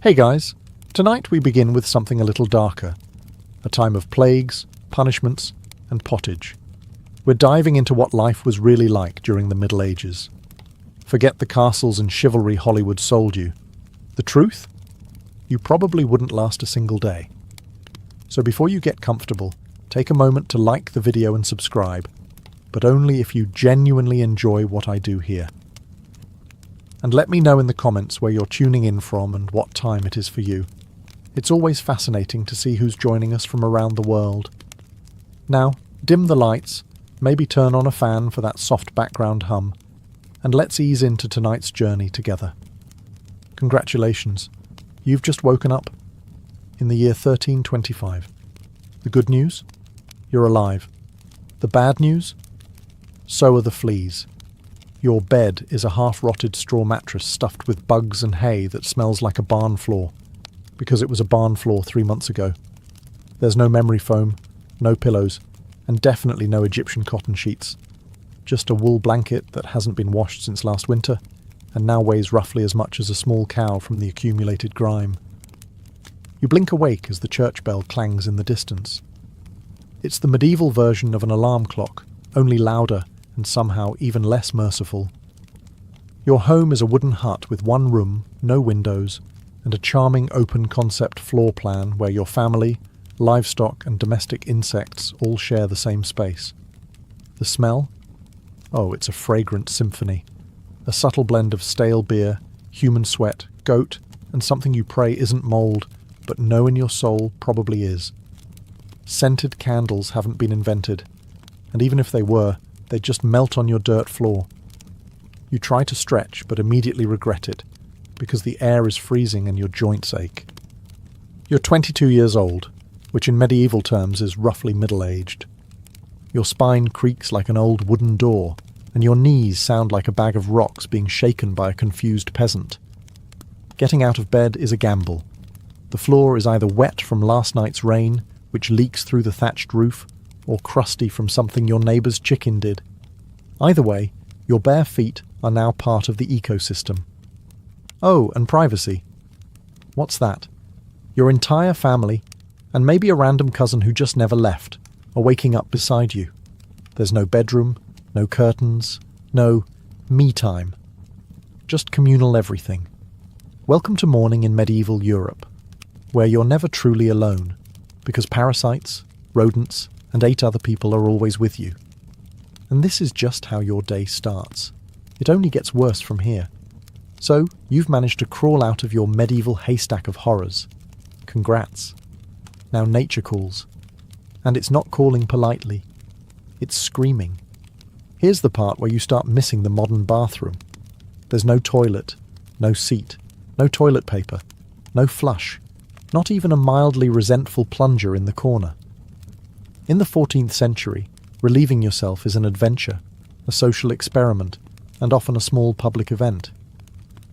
Hey guys, tonight we begin with something a little darker. A time of plagues, punishments, and pottage. We're diving into what life was really like during the Middle Ages. Forget the castles and chivalry Hollywood sold you. The truth? You probably wouldn't last a single day. So before you get comfortable, take a moment to like the video and subscribe, but only if you genuinely enjoy what I do here. And let me know in the comments where you're tuning in from and what time it is for you. It's always fascinating to see who's joining us from around the world. Now, dim the lights, maybe turn on a fan for that soft background hum, and let's ease into tonight's journey together. Congratulations, you've just woken up in the year 1325. The good news? You're alive. The bad news? So are the fleas. Your bed is a half-rotted straw mattress stuffed with bugs and hay that smells like a barn floor, because it was a barn floor 3 months ago. There's no memory foam, no pillows, and definitely no Egyptian cotton sheets. Just a wool blanket that hasn't been washed since last winter, and now weighs roughly as much as a small cow from the accumulated grime. You blink awake as the church bell clangs in the distance. It's the medieval version of an alarm clock, only louder and somehow even less merciful. Your home is a wooden hut with one room, no windows, and a charming open-concept floor plan where your family, livestock and domestic insects all share the same space. The smell? Oh, it's a fragrant symphony. A subtle blend of stale beer, human sweat, goat, and something you pray isn't mould, but know in your soul probably is. Scented candles haven't been invented, and even if they were, they just melt on your dirt floor. You try to stretch, but immediately regret it, because the air is freezing and your joints ache. You're 22 years old, which in medieval terms is roughly middle-aged. Your spine creaks like an old wooden door, and your knees sound like a bag of rocks being shaken by a confused peasant. Getting out of bed is a gamble. The floor is either wet from last night's rain, which leaks through the thatched roof, or crusty from something your neighbour's chicken did. Either way, your bare feet are now part of the ecosystem. Oh, and privacy. What's that? Your entire family, and maybe a random cousin who just never left, are waking up beside you. There's no bedroom, no curtains, no me time. Just communal everything. Welcome to morning in medieval Europe, where you're never truly alone, because parasites, rodents, and 8 other people are always with you. And this is just how your day starts. It only gets worse from here. So, you've managed to crawl out of your medieval haystack of horrors. Congrats. Now nature calls. And it's not calling politely. It's screaming. Here's the part where you start missing the modern bathroom. There's no toilet, no seat, no toilet paper, no flush, not even a mildly resentful plunger in the corner. In the 14th century, relieving yourself is an adventure, a social experiment, and often a small public event.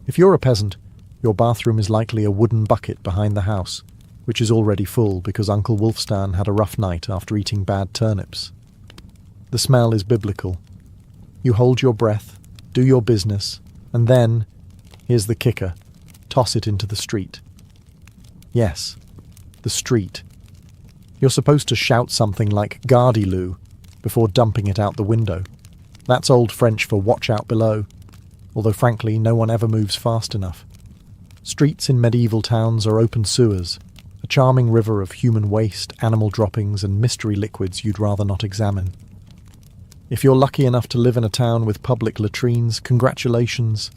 If you're a peasant, your bathroom is likely a wooden bucket behind the house, which is already full because Uncle Wolfstan had a rough night after eating bad turnips. The smell is biblical. You hold your breath, do your business, and then, here's the kicker, toss it into the street. Yes, the street. You're supposed to shout something like "Gardez-loo" before dumping it out the window. That's Old French for "watch out below," although frankly no one ever moves fast enough. Streets in medieval towns are open sewers, a charming river of human waste, animal droppings and mystery liquids you'd rather not examine. If you're lucky enough to live in a town with public latrines, congratulations.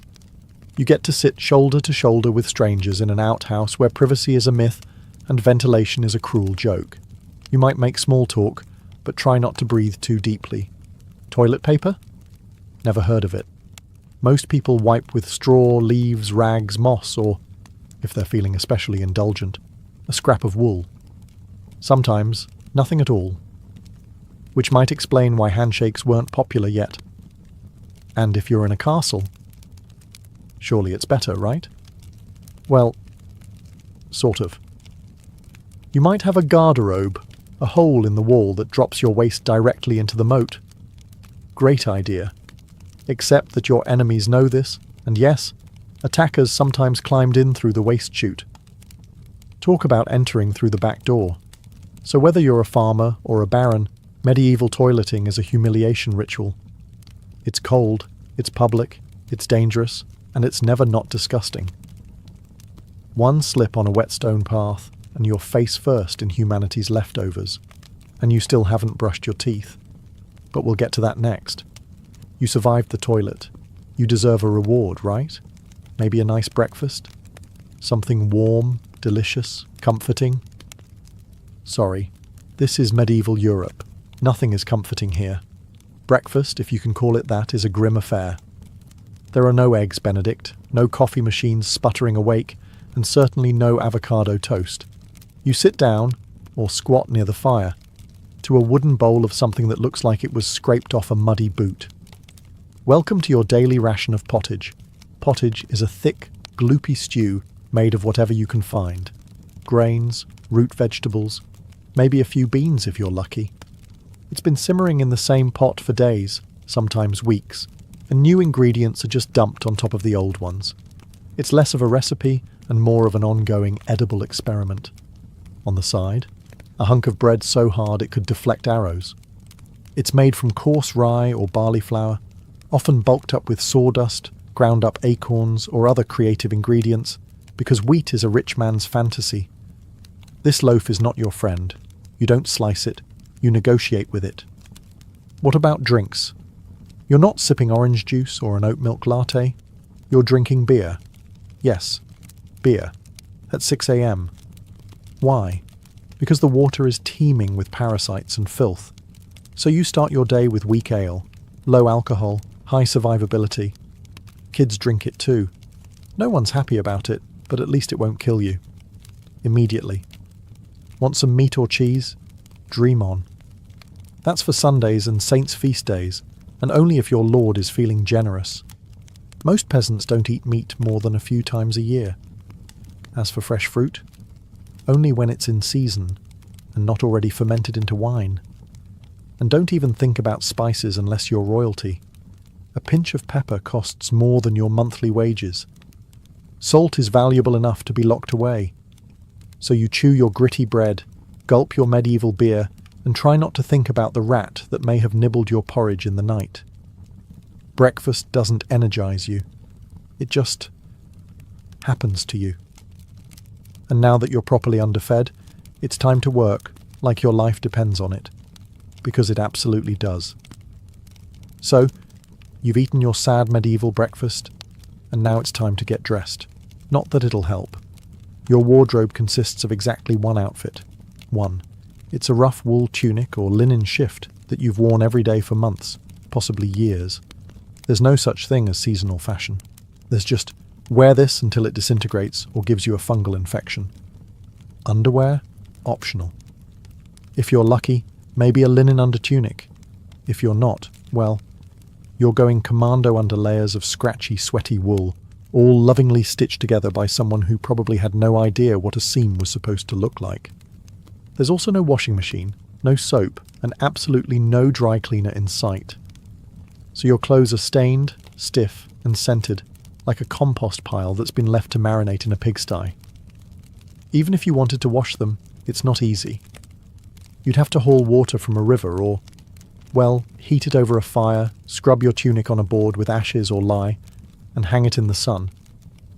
You get to sit shoulder to shoulder with strangers in an outhouse where privacy is a myth and ventilation is a cruel joke. You might make small talk, but try not to breathe too deeply. Toilet paper? Never heard of it. Most people wipe with straw, leaves, rags, moss, or, if they're feeling especially indulgent, a scrap of wool. Sometimes, nothing at all. Which might explain why handshakes weren't popular yet. And if you're in a castle, surely it's better, right? Well, sort of. You might have a garderobe, a hole in the wall that drops your waist directly into the moat. Great idea. Except that your enemies know this, and yes, attackers sometimes climbed in through the waist chute, Talk about entering through the back door. So whether you're a farmer or a baron, medieval toileting is a humiliation ritual. It's cold, it's public, it's dangerous, and it's never not disgusting. One slip on a whetstone path, and you're face first in humanity's leftovers, and you still haven't brushed your teeth. But we'll get to that next. You survived the toilet. You deserve a reward, right? Maybe a nice breakfast? Something warm, delicious, comforting? Sorry, this is medieval Europe. Nothing is comforting here. Breakfast, if you can call it that, is a grim affair. There are no eggs Benedict, no coffee machines sputtering awake, and certainly no avocado toast. You sit down, or squat near the fire, to a wooden bowl of something that looks like it was scraped off a muddy boot. Welcome to your daily ration of pottage. Pottage is a thick, gloopy stew made of whatever you can find. Grains, root vegetables, maybe a few beans if you're lucky. It's been simmering in the same pot for days, sometimes weeks, and new ingredients are just dumped on top of the old ones. It's less of a recipe and more of an ongoing edible experiment. On the side, a hunk of bread so hard it could deflect arrows. It's made from coarse rye or barley flour, often bulked up with sawdust, ground up acorns or other creative ingredients, because wheat is a rich man's fantasy. This loaf is not your friend. You don't slice it, you negotiate with it. What about drinks? You're not sipping orange juice or an oat milk latte. You're drinking beer. Yes, beer. At 6 a.m. Why? Because the water is teeming with parasites and filth. So you start your day with weak ale, low alcohol, high survivability. Kids drink it too. No one's happy about it, but at least it won't kill you. Immediately. Want some meat or cheese? Dream on. That's for Sundays and saints' feast days, and only if your lord is feeling generous. Most peasants don't eat meat more than a few times a year. As for fresh fruit, only when it's in season and not already fermented into wine. And don't even think about spices unless you're royalty. A pinch of pepper costs more than your monthly wages. Salt is valuable enough to be locked away. So you chew your gritty bread, gulp your medieval beer, and try not to think about the rat that may have nibbled your porridge in the night. Breakfast doesn't energize you. It just happens to you. And now that you're properly underfed, it's time to work like your life depends on it. Because it absolutely does. So, you've eaten your sad medieval breakfast, and now it's time to get dressed. Not that it'll help. Your wardrobe consists of exactly one outfit. One. It's a rough wool tunic or linen shift that you've worn every day for months, possibly years. There's no such thing as seasonal fashion. There's just wear this until it disintegrates or gives you a fungal infection. Underwear? Optional. If you're lucky, maybe a linen undertunic. If you're not, well, you're going commando under layers of scratchy, sweaty wool, all lovingly stitched together by someone who probably had no idea what a seam was supposed to look like. There's also no washing machine, no soap, and absolutely no dry cleaner in sight. So your clothes are stained, stiff, and scented, like a compost pile that's been left to marinate in a pigsty. Even if you wanted to wash them, it's not easy. You'd have to haul water from a river or, well, heat it over a fire, scrub your tunic on a board with ashes or lye, and hang it in the sun,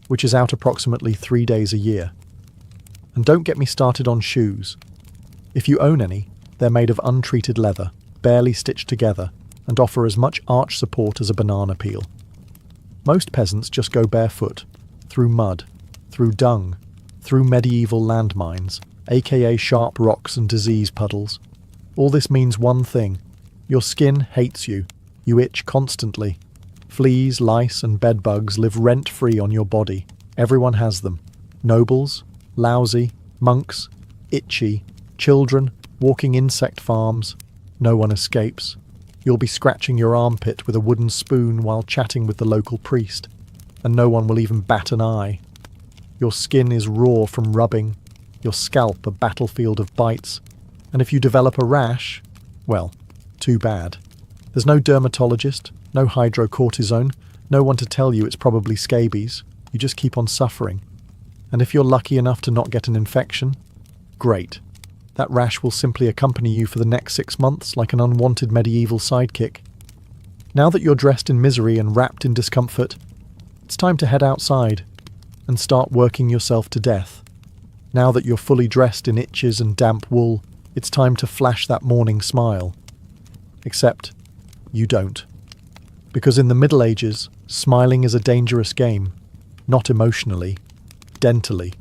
which is out approximately 3 days a year. And don't get me started on shoes. If you own any, they're made of untreated leather, barely stitched together, and offer as much arch support as a banana peel. Most peasants just go barefoot, through mud, through dung, through medieval landmines, aka sharp rocks and disease puddles. All this means one thing. Your skin hates you. You itch constantly. Fleas, lice, and bedbugs live rent-free on your body. Everyone has them. Nobles, lousy, monks, itchy, children, walking insect farms. No one escapes. You'll be scratching your armpit with a wooden spoon while chatting with the local priest, and no one will even bat an eye. Your skin is raw from rubbing, your scalp a battlefield of bites, and if you develop a rash, well, too bad. There's no dermatologist, no hydrocortisone, no one to tell you it's probably scabies. You just keep on suffering. And if you're lucky enough to not get an infection, great. That rash will simply accompany you for the next 6 months like an unwanted medieval sidekick. Now that you're dressed in misery and wrapped in discomfort, it's time to head outside and start working yourself to death. Now that you're fully dressed in itches and damp wool, it's time to flash that morning smile. Except, you don't. Because in the Middle Ages, smiling is a dangerous game. Not emotionally, dentally.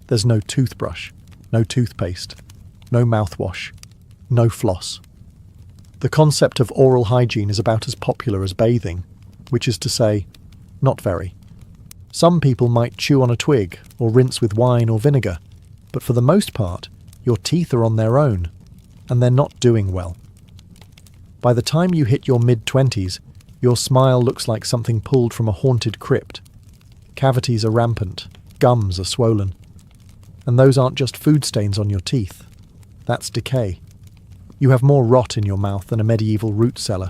There's no toothbrush, no toothpaste, no mouthwash, no floss. The concept of oral hygiene is about as popular as bathing, which is to say, not very. Some people might chew on a twig or rinse with wine or vinegar, but for the most part, your teeth are on their own, and they're not doing well. By the time you hit your mid-20s, your smile looks like something pulled from a haunted crypt. Cavities are rampant, gums are swollen. And those aren't just food stains on your teeth. That's decay. You have more rot in your mouth than a medieval root cellar.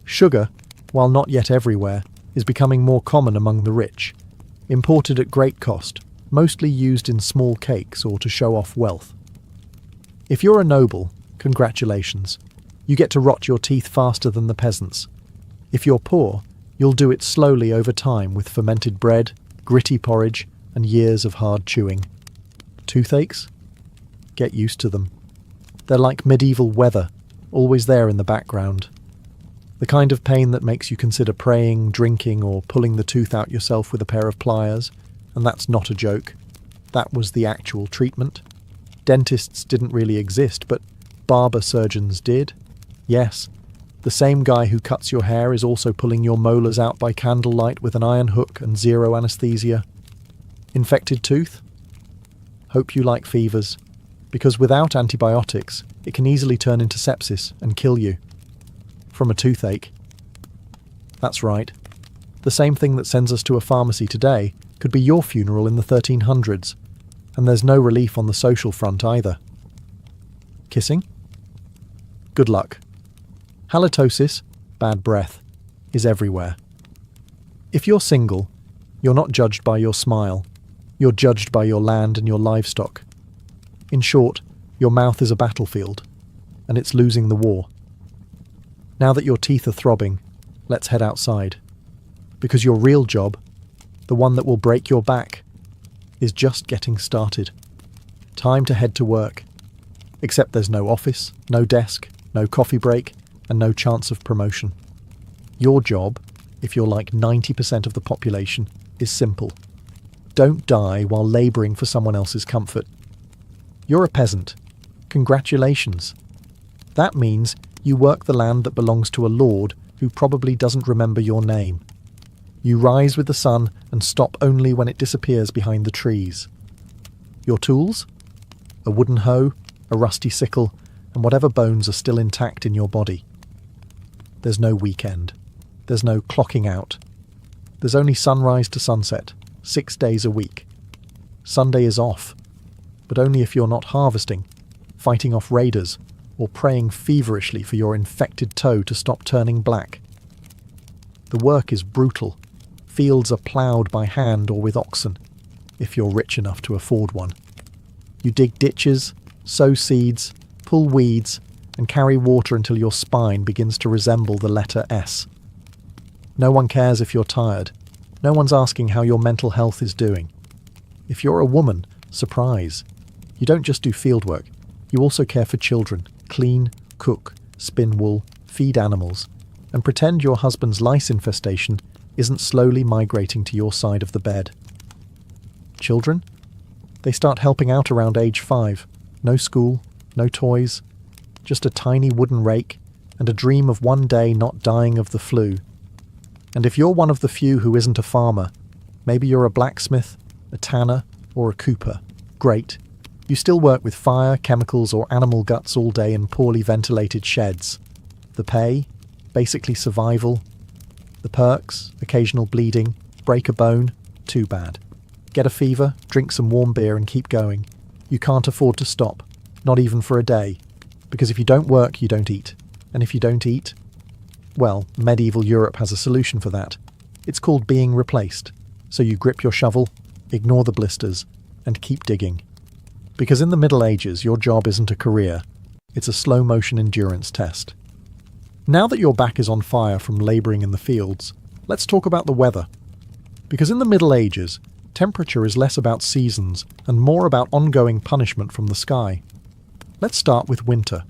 Sugar, while not yet everywhere, is becoming more common among the rich. Imported at great cost, mostly used in small cakes or to show off wealth. If you're a noble, congratulations. You get to rot your teeth faster than the peasants. If you're poor, you'll do it slowly over time with fermented bread, gritty porridge, and years of hard chewing. Toothaches? Get used to them. They're like medieval weather, always there in the background. The kind of pain that makes you consider praying, drinking, or pulling the tooth out yourself with a pair of pliers. And that's not a joke. That was the actual treatment. Dentists didn't really exist, but barber surgeons did. Yes, the same guy who cuts your hair is also pulling your molars out by candlelight with an iron hook and zero anesthesia. Infected tooth? Hope you like fevers, because without antibiotics, it can easily turn into sepsis and kill you. From a toothache. That's right. The same thing that sends us to a pharmacy today could be your funeral in the 1300s, and there's no relief on the social front either. Kissing? Good luck. Halitosis, bad breath, is everywhere. If you're single, you're not judged by your smile. You're judged by your land and your livestock. In short, your mouth is a battlefield, and it's losing the war. Now that your teeth are throbbing, let's head outside. Because your real job, the one that will break your back, is just getting started. Time to head to work. Except there's no office, no desk, no coffee break, and no chance of promotion. Your job, if you're like 90% of the population, is simple. Don't die while labouring for someone else's comfort. You're a peasant. Congratulations. That means you work the land that belongs to a lord who probably doesn't remember your name. You rise with the sun and stop only when it disappears behind the trees. Your tools? A wooden hoe, a rusty sickle, and whatever bones are still intact in your body. There's no weekend. There's no clocking out. There's only sunrise to sunset, 6 days a week. Sunday is off, but only if you're not harvesting, fighting off raiders, or praying feverishly for your infected toe to stop turning black. The work is brutal. Fields are ploughed by hand or with oxen, if you're rich enough to afford one. You dig ditches, sow seeds, pull weeds, and carry water until your spine begins to resemble the letter S. No one cares if you're tired. No one's asking how your mental health is doing. If you're a woman, surprise. You don't just do fieldwork. You also care for children, clean, cook, spin wool, feed animals, and pretend your husband's lice infestation isn't slowly migrating to your side of the bed. Children? They start helping out around age 5. No school, no toys, just a tiny wooden rake and a dream of one day not dying of the flu. And if you're one of the few who isn't a farmer, maybe you're a blacksmith, a tanner, or a cooper, great. You still work with fire, chemicals, or animal guts all day in poorly ventilated sheds. The pay? Basically survival. The perks? Occasional bleeding, break a bone, too bad. Get a fever, drink some warm beer and keep going. You can't afford to stop, not even for a day. Because if you don't work, you don't eat. And if you don't eat, well, medieval Europe has a solution for that. It's called being replaced. So you grip your shovel, ignore the blisters, and keep digging. Because in the Middle Ages, your job isn't a career, it's a slow-motion endurance test. Now that your back is on fire from labouring in the fields, let's talk about the weather. Because in the Middle Ages, temperature is less about seasons and more about ongoing punishment from the sky. Let's start with winter.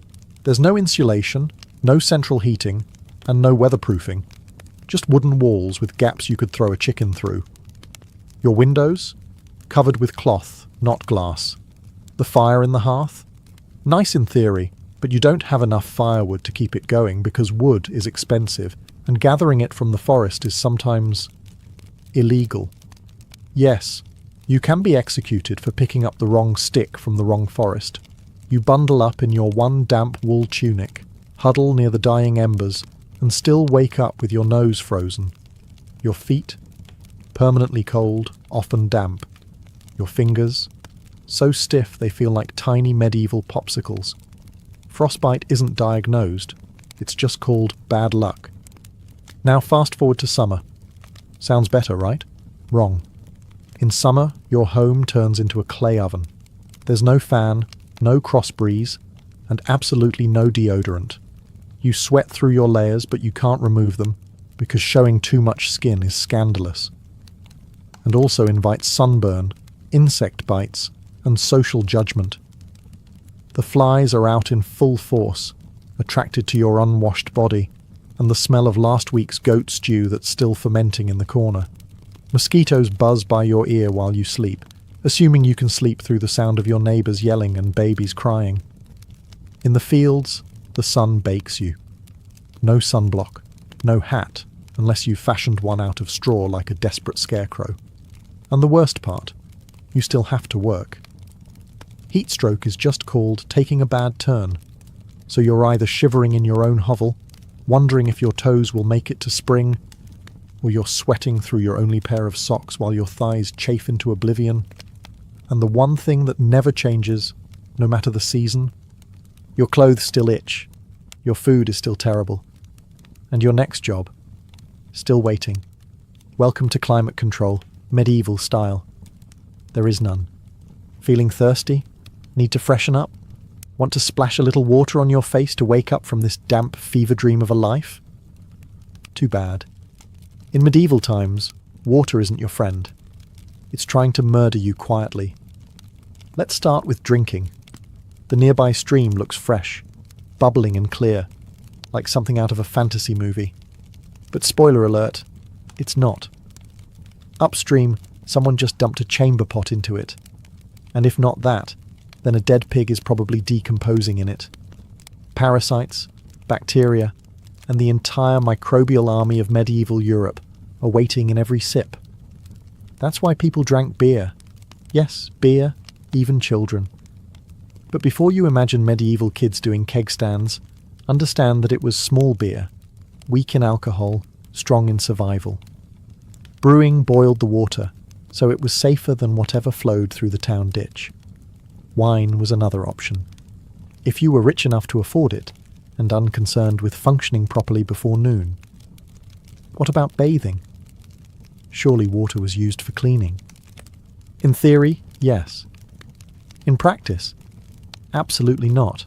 There's no insulation, no central heating, and no weatherproofing. Just wooden walls with gaps you could throw a chicken through. Your windows? Covered with cloth, not glass. The fire in the hearth? Nice in theory, but you don't have enough firewood to keep it going because wood is expensive, and gathering it from the forest is sometimes illegal. Yes, you can be executed for picking up the wrong stick from the wrong forest. You bundle up in your one damp wool tunic, huddle near the dying embers, and still wake up with your nose frozen. Your feet? Permanently cold, often damp. Your fingers? So stiff they feel like tiny medieval popsicles. Frostbite isn't diagnosed, it's just called bad luck. Now fast forward to summer. Sounds better, right? Wrong. In summer, your home turns into a clay oven. There's no fan, no cross breeze, and absolutely no deodorant. You sweat through your layers, but you can't remove them, because showing too much skin is scandalous. And also invites sunburn, insect bites, and social judgment. The flies are out in full force, attracted to your unwashed body, and the smell of last week's goat stew that's still fermenting in the corner. Mosquitoes buzz by your ear while you sleep, assuming you can sleep through the sound of your neighbours yelling and babies crying. In the fields, the sun bakes you. No sunblock, no hat, unless you've fashioned one out of straw like a desperate scarecrow. And the worst part, you still have to work. Heatstroke is just called taking a bad turn, so you're either shivering in your own hovel, wondering if your toes will make it to spring, or you're sweating through your only pair of socks while your thighs chafe into oblivion. And the one thing that never changes, no matter the season, your clothes still itch, your food is still terrible, and your next job, still waiting. Welcome to climate control, medieval style. There is none. Feeling thirsty? Need to freshen up? Want to splash a little water on your face to wake up from this damp fever dream of a life? Too bad. In medieval times, water isn't your friend. It's trying to murder you quietly. Let's start with drinking. The nearby stream looks fresh, bubbling and clear, like something out of a fantasy movie. But spoiler alert, it's not. Upstream, someone just dumped a chamber pot into it. And if not that, then a dead pig is probably decomposing in it. Parasites, bacteria, and the entire microbial army of medieval Europe are waiting in every sip. That's why people drank beer. Yes, beer, even children. But before you imagine medieval kids doing keg stands, understand that it was small beer, weak in alcohol, strong in survival. Brewing boiled the water, so it was safer than whatever flowed through the town ditch. Wine was another option. If you were rich enough to afford it, and unconcerned with functioning properly before noon. What about bathing? Surely water was used for cleaning. In theory, yes. In practice, absolutely not.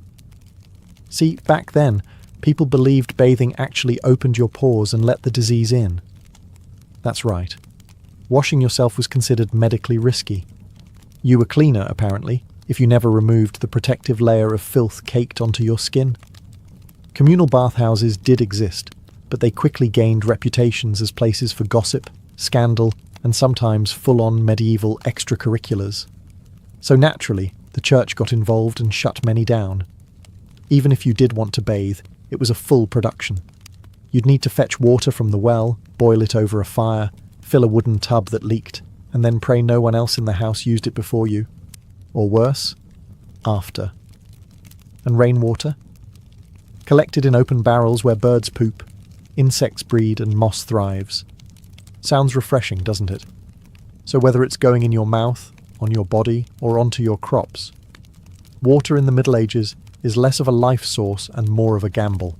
See, back then, people believed bathing actually opened your pores and let the disease in. That's right. Washing yourself was considered medically risky. You were cleaner, apparently, if you never removed the protective layer of filth caked onto your skin. Communal bathhouses did exist, but they quickly gained reputations as places for gossip, scandal, and sometimes full-on medieval extracurriculars. So naturally, the church got involved and shut many down. Even if you did want to bathe, it was a full production. You'd need to fetch water from the well, boil it over a fire, fill a wooden tub that leaked, and then pray no one else in the house used it before you. Or worse, after. And rainwater? Collected in open barrels where birds poop, insects breed and moss thrives. Sounds refreshing, doesn't it? So whether it's going in your mouth, on your body, or onto your crops, water in the Middle Ages is less of a life source and more of a gamble.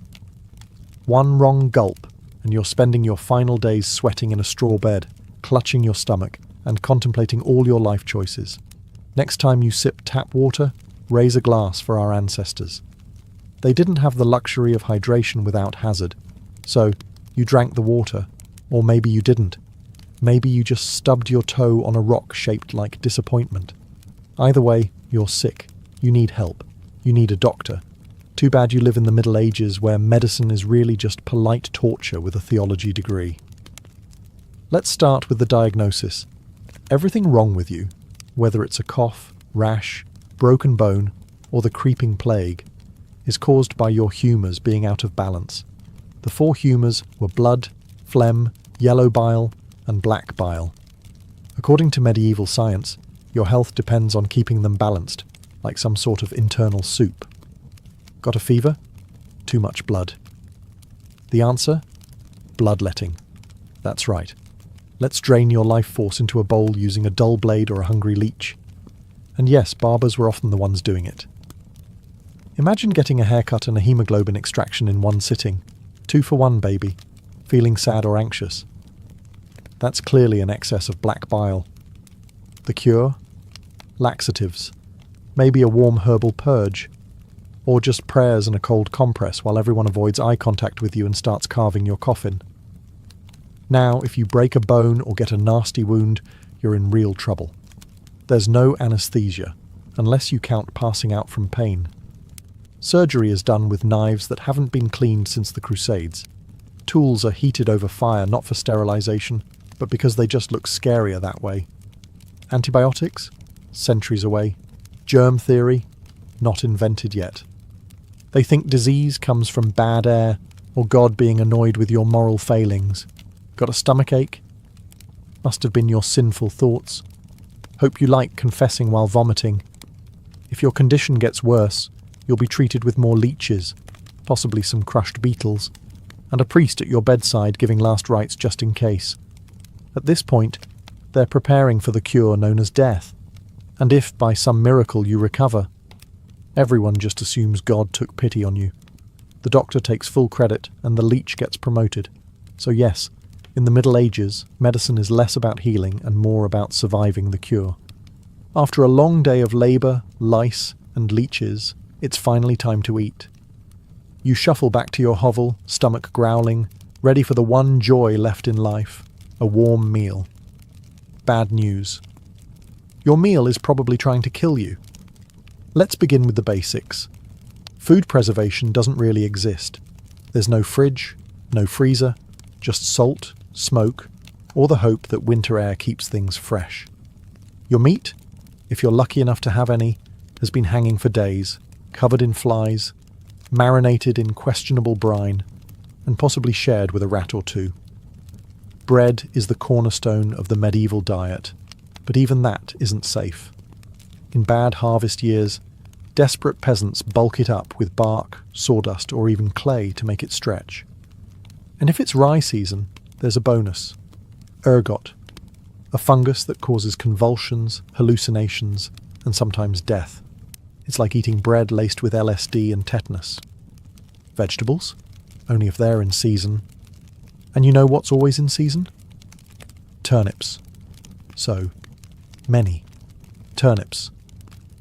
One wrong gulp, and you're spending your final days sweating in a straw bed, clutching your stomach, and contemplating all your life choices. Next time you sip tap water, raise a glass for our ancestors. They didn't have the luxury of hydration without hazard, so you drank the water, or maybe you didn't. Maybe you just stubbed your toe on a rock shaped like disappointment. Either way, you're sick. You need help. You need a doctor. Too bad you live in the Middle Ages where medicine is really just polite torture with a theology degree. Let's start with the diagnosis. Everything wrong with you, whether it's a cough, rash, broken bone, or the creeping plague, is caused by your humours being out of balance. The 4 humours were blood, phlegm, yellow bile, and black bile. According to medieval science, your health depends on keeping them balanced, like some sort of internal soup. Got a fever? Too much blood. The answer? Bloodletting. That's right. Let's drain your life force into a bowl using a dull blade or a hungry leech. And yes, barbers were often the ones doing it. Imagine getting a haircut and a hemoglobin extraction in one sitting. 2 for 1, baby. Feeling sad or anxious? That's clearly an excess of black bile. The cure? Laxatives. Maybe a warm herbal purge. Or just prayers and a cold compress while everyone avoids eye contact with you and starts carving your coffin. Now, if you break a bone or get a nasty wound, you're in real trouble. There's no anesthesia, unless you count passing out from pain. Surgery is done with knives that haven't been cleaned since the Crusades. Tools are heated over fire not for sterilization, but because they just look scarier that way. Antibiotics? Centuries away. Germ theory? Not invented yet. They think disease comes from bad air or God being annoyed with your moral failings. Got a stomachache? Must have been your sinful thoughts. Hope you like confessing while vomiting. If your condition gets worse, you'll be treated with more leeches, possibly some crushed beetles, and a priest at your bedside giving last rites just in case. At this point, they're preparing for the cure known as death. And if, by some miracle, you recover, everyone just assumes God took pity on you. The doctor takes full credit, and the leech gets promoted. So yes, in the Middle Ages, medicine is less about healing and more about surviving the cure. After a long day of labour, lice, and leeches, it's finally time to eat. You shuffle back to your hovel, stomach growling, ready for the one joy left in life, a warm meal. Bad news. Your meal is probably trying to kill you. Let's begin with the basics. Food preservation doesn't really exist. There's no fridge, no freezer, just salt, smoke, or the hope that winter air keeps things fresh. Your meat, if you're lucky enough to have any, has been hanging for days, covered in flies, marinated in questionable brine, and possibly shared with a rat or two. Bread is the cornerstone of the medieval diet, but even that isn't safe. In bad harvest years, desperate peasants bulk it up with bark, sawdust, or even clay to make it stretch. And if it's rye season, there's a bonus. Ergot, a fungus that causes convulsions, hallucinations, and sometimes death. It's like eating bread laced with LSD and tetanus. Vegetables? Only if they're in season. And you know what's always in season? Turnips. So, many. Turnips.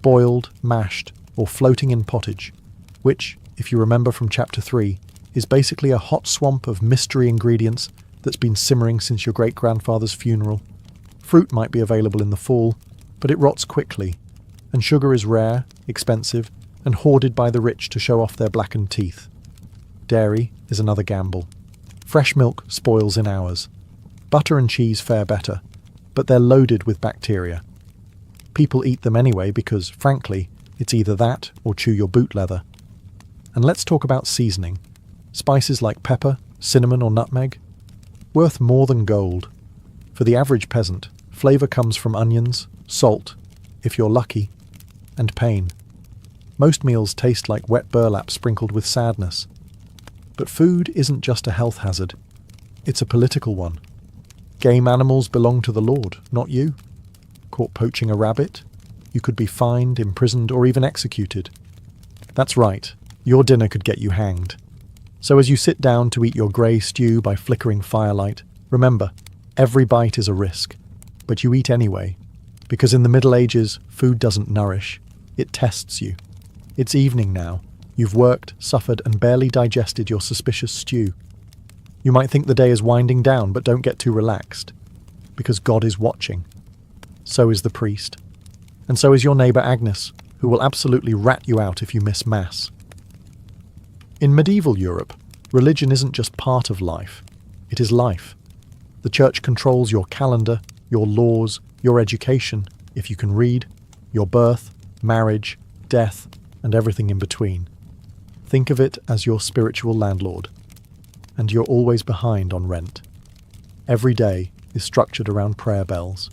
Boiled, mashed, or floating in pottage, which, if you remember from Chapter 3, is basically a hot swamp of mystery ingredients that's been simmering since your great-grandfather's funeral. Fruit might be available in the fall, but it rots quickly, and sugar is rare, expensive, and hoarded by the rich to show off their blackened teeth. Dairy is another gamble. Fresh milk spoils in hours. Butter and cheese fare better, but they're loaded with bacteria. People eat them anyway because, frankly, it's either that or chew your boot leather. And let's talk about seasoning. Spices like pepper, cinnamon or nutmeg? Worth more than gold. For the average peasant, flavour comes from onions, salt, if you're lucky, and pain. Most meals taste like wet burlap sprinkled with sadness. But food isn't just a health hazard. It's a political one. Game animals belong to the Lord, not you. Caught poaching a rabbit? You could be fined, imprisoned, or even executed. That's right, your dinner could get you hanged. So as you sit down to eat your grey stew by flickering firelight, remember, every bite is a risk. But you eat anyway, because in the Middle Ages, food doesn't nourish, it tests you. It's evening now. You've worked, suffered, and barely digested your suspicious stew. You might think the day is winding down, but don't get too relaxed, because God is watching. So is the priest. And so is your neighbour Agnes, who will absolutely rat you out if you miss Mass. In medieval Europe, religion isn't just part of life, it is life. The church controls your calendar, your laws, your education, if you can read, your birth, marriage, death, and everything in between. Think of it as your spiritual landlord. And you're always behind on rent. Every day is structured around prayer bells.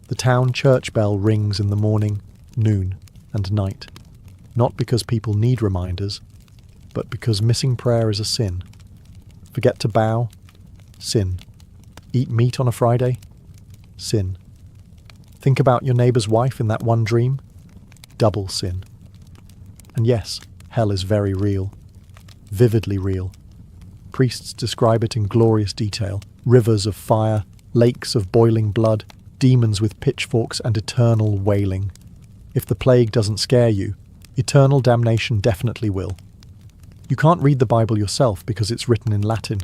The town church bell rings in the morning, noon, and night. Not because people need reminders, but because missing prayer is a sin. Forget to bow? Sin. Eat meat on a Friday? Sin. Think about your neighbour's wife in that one dream? Double sin. And yes, hell is very real. Vividly real. Priests describe it in glorious detail. Rivers of fire, lakes of boiling blood, demons with pitchforks and eternal wailing. If the plague doesn't scare you, eternal damnation definitely will. You can't read the Bible yourself because it's written in Latin,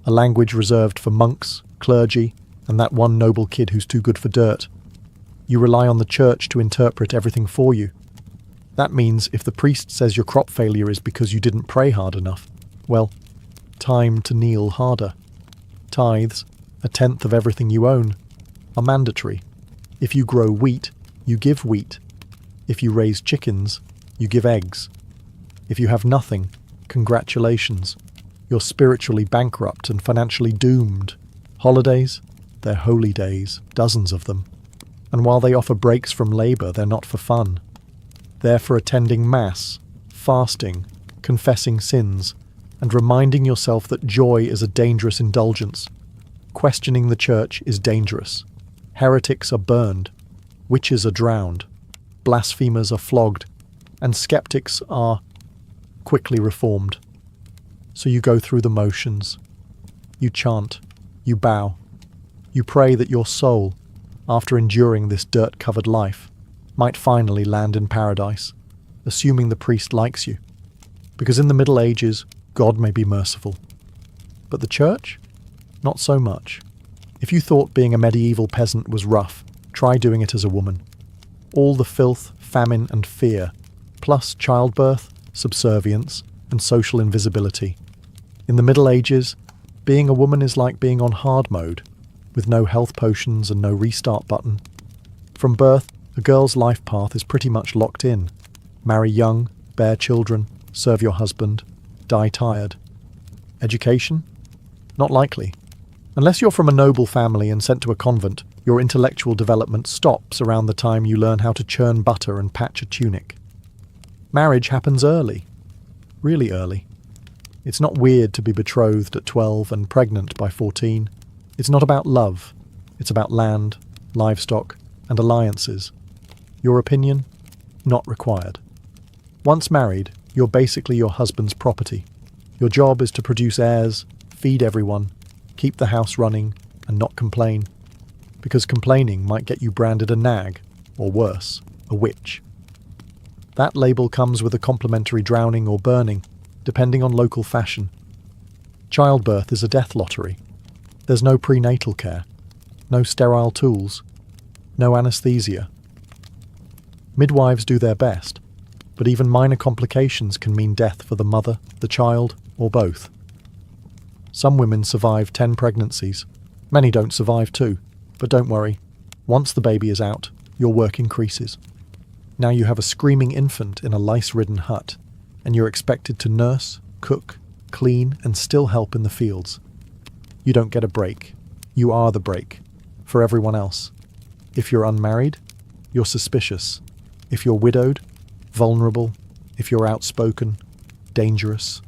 a language reserved for monks, clergy, and that one noble kid who's too good for dirt. You rely on the church to interpret everything for you. That means if the priest says your crop failure is because you didn't pray hard enough, well, time to kneel harder. Tithes, 1/10 of everything you own, are mandatory. If you grow wheat, you give wheat. If you raise chickens, you give eggs. If you have nothing, congratulations. You're spiritually bankrupt and financially doomed. Holidays? They're holy days, dozens of them. And while they offer breaks from labour, they're not for fun. They're for attending Mass, fasting, confessing sins, and reminding yourself that joy is a dangerous indulgence. Questioning the church is dangerous. Heretics are burned. Witches are drowned. Blasphemers are flogged. And skeptics are quickly reformed. So you go through the motions. You chant. You bow. You pray that your soul, after enduring this dirt-covered life, might finally land in paradise, assuming the priest likes you. Because in the Middle Ages, God may be merciful. But the church? Not so much. If you thought being a medieval peasant was rough, try doing it as a woman. All the filth, famine, and fear, plus childbirth, subservience, and social invisibility. In the Middle Ages, being a woman is like being on hard mode, with no health potions and no restart button. From birth, a girl's life path is pretty much locked in. Marry young, bear children, serve your husband, die tired. Education? Not likely. Unless you're from a noble family and sent to a convent, your intellectual development stops around the time you learn how to churn butter and patch a tunic. Marriage happens early. Really early. It's not weird to be betrothed at 12 and pregnant by 14. It's not about love. It's about land, livestock, and alliances. Your opinion? Not required. Once married, you're basically your husband's property. Your job is to produce heirs, feed everyone, keep the house running, and not complain. Because complaining might get you branded a nag, or worse, a witch. That label comes with a complimentary drowning or burning, depending on local fashion. Childbirth is a death lottery. There's no prenatal care, no sterile tools, no anaesthesia. Midwives do their best, but even minor complications can mean death for the mother, the child, or both. Some women survive 10 pregnancies. Many don't survive 2, but don't worry. Once the baby is out, your work increases. Now you have a screaming infant in a lice-ridden hut, and you're expected to nurse, cook, clean, and still help in the fields. You don't get a break. You are the break, for everyone else. If you're unmarried, you're suspicious. If you're widowed, vulnerable. If you're outspoken, dangerous.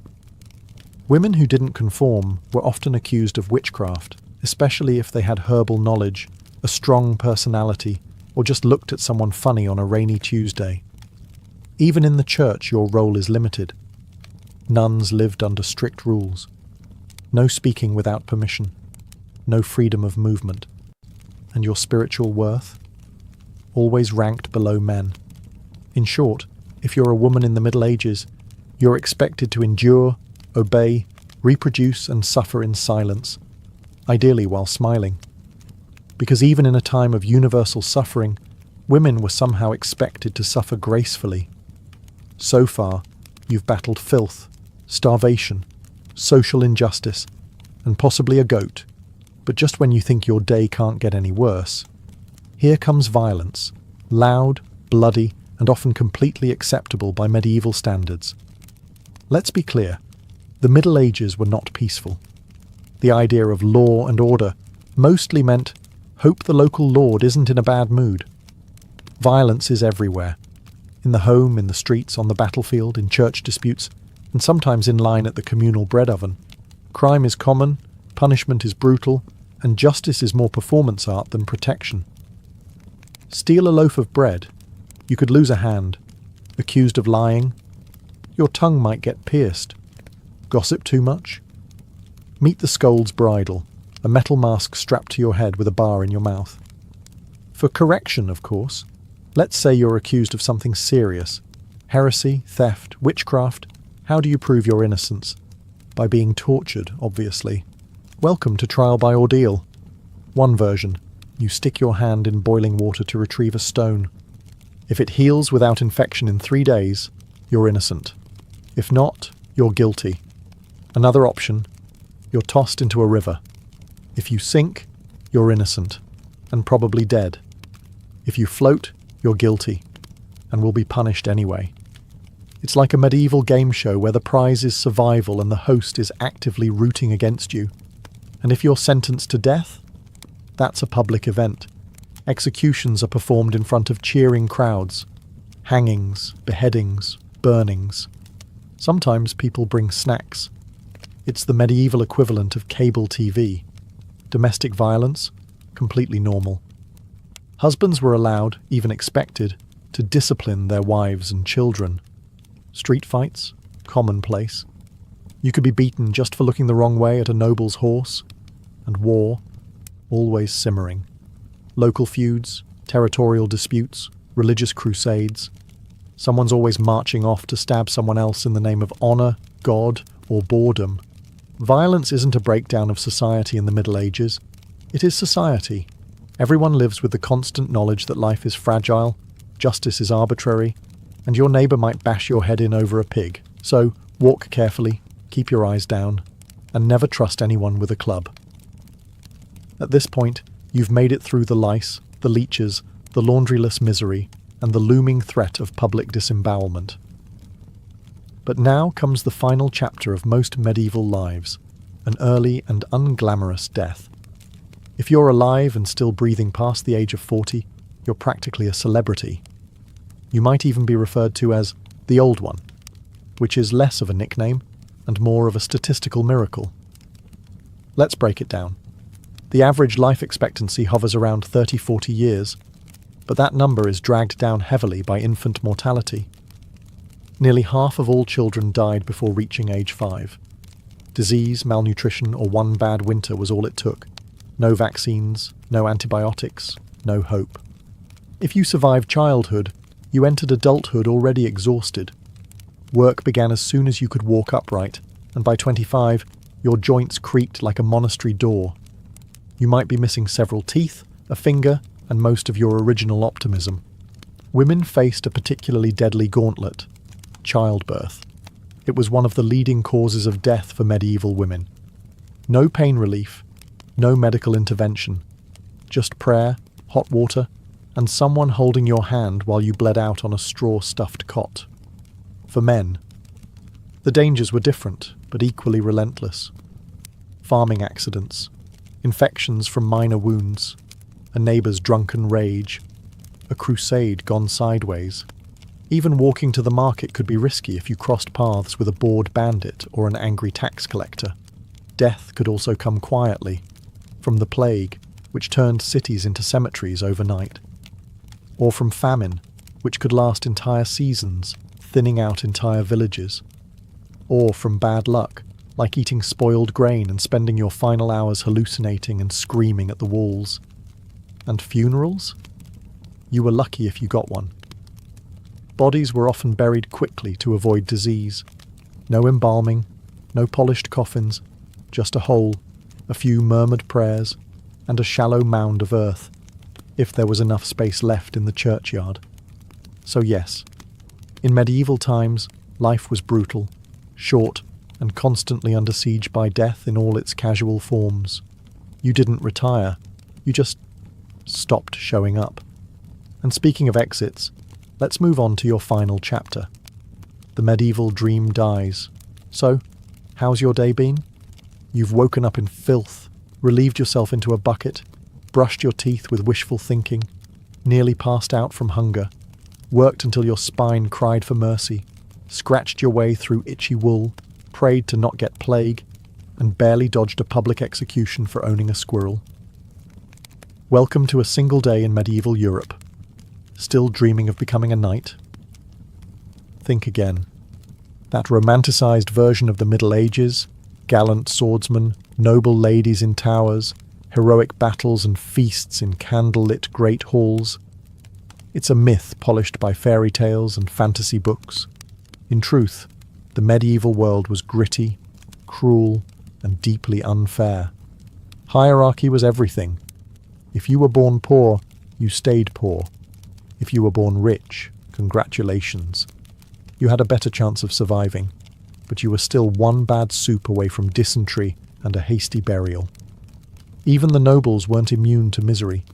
Women who didn't conform were often accused of witchcraft, especially if they had herbal knowledge, a strong personality, or just looked at someone funny on a rainy Tuesday. Even in the church, your role is limited. Nuns lived under strict rules. No speaking without permission. No freedom of movement. and your spiritual worth, always ranked below men. In short, if you're a woman in the Middle Ages, you're expected to endure, obey, reproduce and suffer in silence, ideally while smiling. Because even in a time of universal suffering, women were somehow expected to suffer gracefully. So far, you've battled filth, starvation, social injustice, and possibly a goat. But just when you think your day can't get any worse, here comes violence, loud, bloody, and often completely acceptable by medieval standards. Let's be clear, the Middle Ages were not peaceful. The idea of law and order mostly meant hope the local lord isn't in a bad mood. Violence is everywhere. In the home, in the streets, on the battlefield, in church disputes, and sometimes in line at the communal bread oven. Crime is common, punishment is brutal, and justice is more performance art than protection. Steal a loaf of bread, you could lose a hand. Accused of lying, your tongue might get pierced. Gossip too much? Meet the scold's bridle, a metal mask strapped to your head with a bar in your mouth. For correction, of course. Let's say you're accused of something serious. Heresy, theft, witchcraft. How do you prove your innocence? By being tortured, obviously. Welcome to trial by ordeal. One version. You stick your hand in boiling water to retrieve a stone. If it heals without infection in 3 days, you're innocent. If not, you're guilty. Another option. You're tossed into a river. If you sink, you're innocent, and probably dead. If you float, you're guilty, and will be punished anyway. It's like a medieval game show where the prize is survival and the host is actively rooting against you. And if you're sentenced to death, that's a public event. Executions are performed in front of cheering crowds. Hangings, beheadings, burnings. Sometimes people bring snacks. It's the medieval equivalent of cable TV. Domestic violence, completely normal. Husbands were allowed, even expected, to discipline their wives and children. Street fights, commonplace. You could be beaten just for looking the wrong way at a noble's horse. And war, always simmering. Local feuds, territorial disputes, religious crusades. Someone's always marching off to stab someone else in the name of honour, God, or boredom. Violence isn't a breakdown of society in the Middle Ages. It is society. Everyone lives with the constant knowledge that life is fragile, justice is arbitrary, and your neighbour might bash your head in over a pig. So, walk carefully, keep your eyes down, and never trust anyone with a club. At this point, you've made it through the lice, the leeches, the laundryless misery, and the looming threat of public disembowelment. But now comes the final chapter of most medieval lives, an early and unglamorous death. If you're alive and still breathing past the age of 40, you're practically a celebrity. You might even be referred to as the Old One, which is less of a nickname and more of a statistical miracle. Let's break it down. The average life expectancy hovers around 30-40 years, but that number is dragged down heavily by infant mortality. Nearly half of all children died before reaching age 5. Disease, malnutrition, or one bad winter was all it took. No vaccines, no antibiotics, no hope. If you survived childhood, you entered adulthood already exhausted. Work began as soon as you could walk upright, and by 25, your joints creaked like a monastery door. You might be missing several teeth, a finger, and most of your original optimism. Women faced a particularly deadly gauntlet: childbirth. It was one of the leading causes of death for medieval women. No pain relief, no medical intervention, just prayer, hot water, and someone holding your hand while you bled out on a straw-stuffed cot. For men, the dangers were different, but equally relentless. Farming accidents, infections from minor wounds, a neighbour's drunken rage, a crusade gone sideways. Even walking to the market could be risky if you crossed paths with a bored bandit or an angry tax collector. Death could also come quietly, from the plague, which turned cities into cemeteries overnight, or from famine, which could last entire seasons, thinning out entire villages, or from bad luck, like eating spoiled grain and spending your final hours hallucinating and screaming at the walls. And funerals? You were lucky if you got one. Bodies were often buried quickly to avoid disease. No embalming, no polished coffins, just a hole, a few murmured prayers, and a shallow mound of earth, if there was enough space left in the churchyard. So yes, in medieval times, life was brutal, short, and constantly under siege by death in all its casual forms. You didn't retire, you just stopped showing up. And speaking of exits, let's move on to your final chapter. The medieval dream dies. So, how's your day been? You've woken up in filth, relieved yourself into a bucket, brushed your teeth with wishful thinking, nearly passed out from hunger, worked until your spine cried for mercy, scratched your way through itchy wool, prayed to not get plague, and barely dodged a public execution for owning a squirrel. Welcome to a single day in medieval Europe. Still dreaming of becoming a knight? Think again. That romanticized version of the Middle Ages, gallant swordsmen, noble ladies in towers, heroic battles and feasts in candle-lit great halls. It's a myth polished by fairy tales and fantasy books. In truth, the medieval world was gritty, cruel, and deeply unfair. Hierarchy was everything. If you were born poor, you stayed poor. If you were born rich, congratulations. You had a better chance of surviving, but you were still one bad soup away from dysentery and a hasty burial. Even the nobles weren't immune to misery.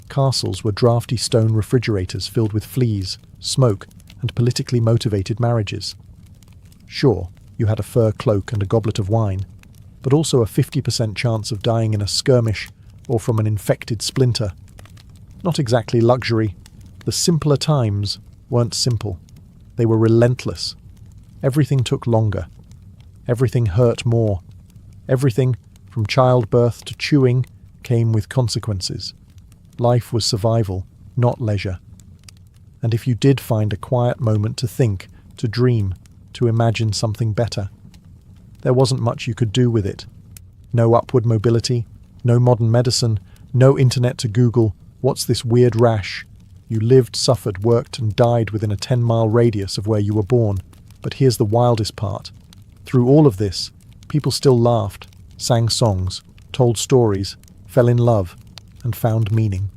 Castles were drafty stone refrigerators filled with fleas, smoke, and politically motivated marriages. Sure, you had a fur cloak and a goblet of wine, but also a 50% chance of dying in a skirmish or from an infected splinter. Not exactly luxury. The simpler times weren't simple. They were relentless. Everything took longer. Everything hurt more. Everything, from childbirth to chewing, came with consequences. Life was survival, not leisure. And if you did find a quiet moment to think, to dream, to imagine something better, there wasn't much you could do with it. No upward mobility, no modern medicine, no internet to Google, what's this weird rash? You lived, suffered, worked, and died within a 10-mile radius of where you were born. But here's the wildest part. Through all of this, people still laughed, sang songs, told stories, fell in love, and found meaning.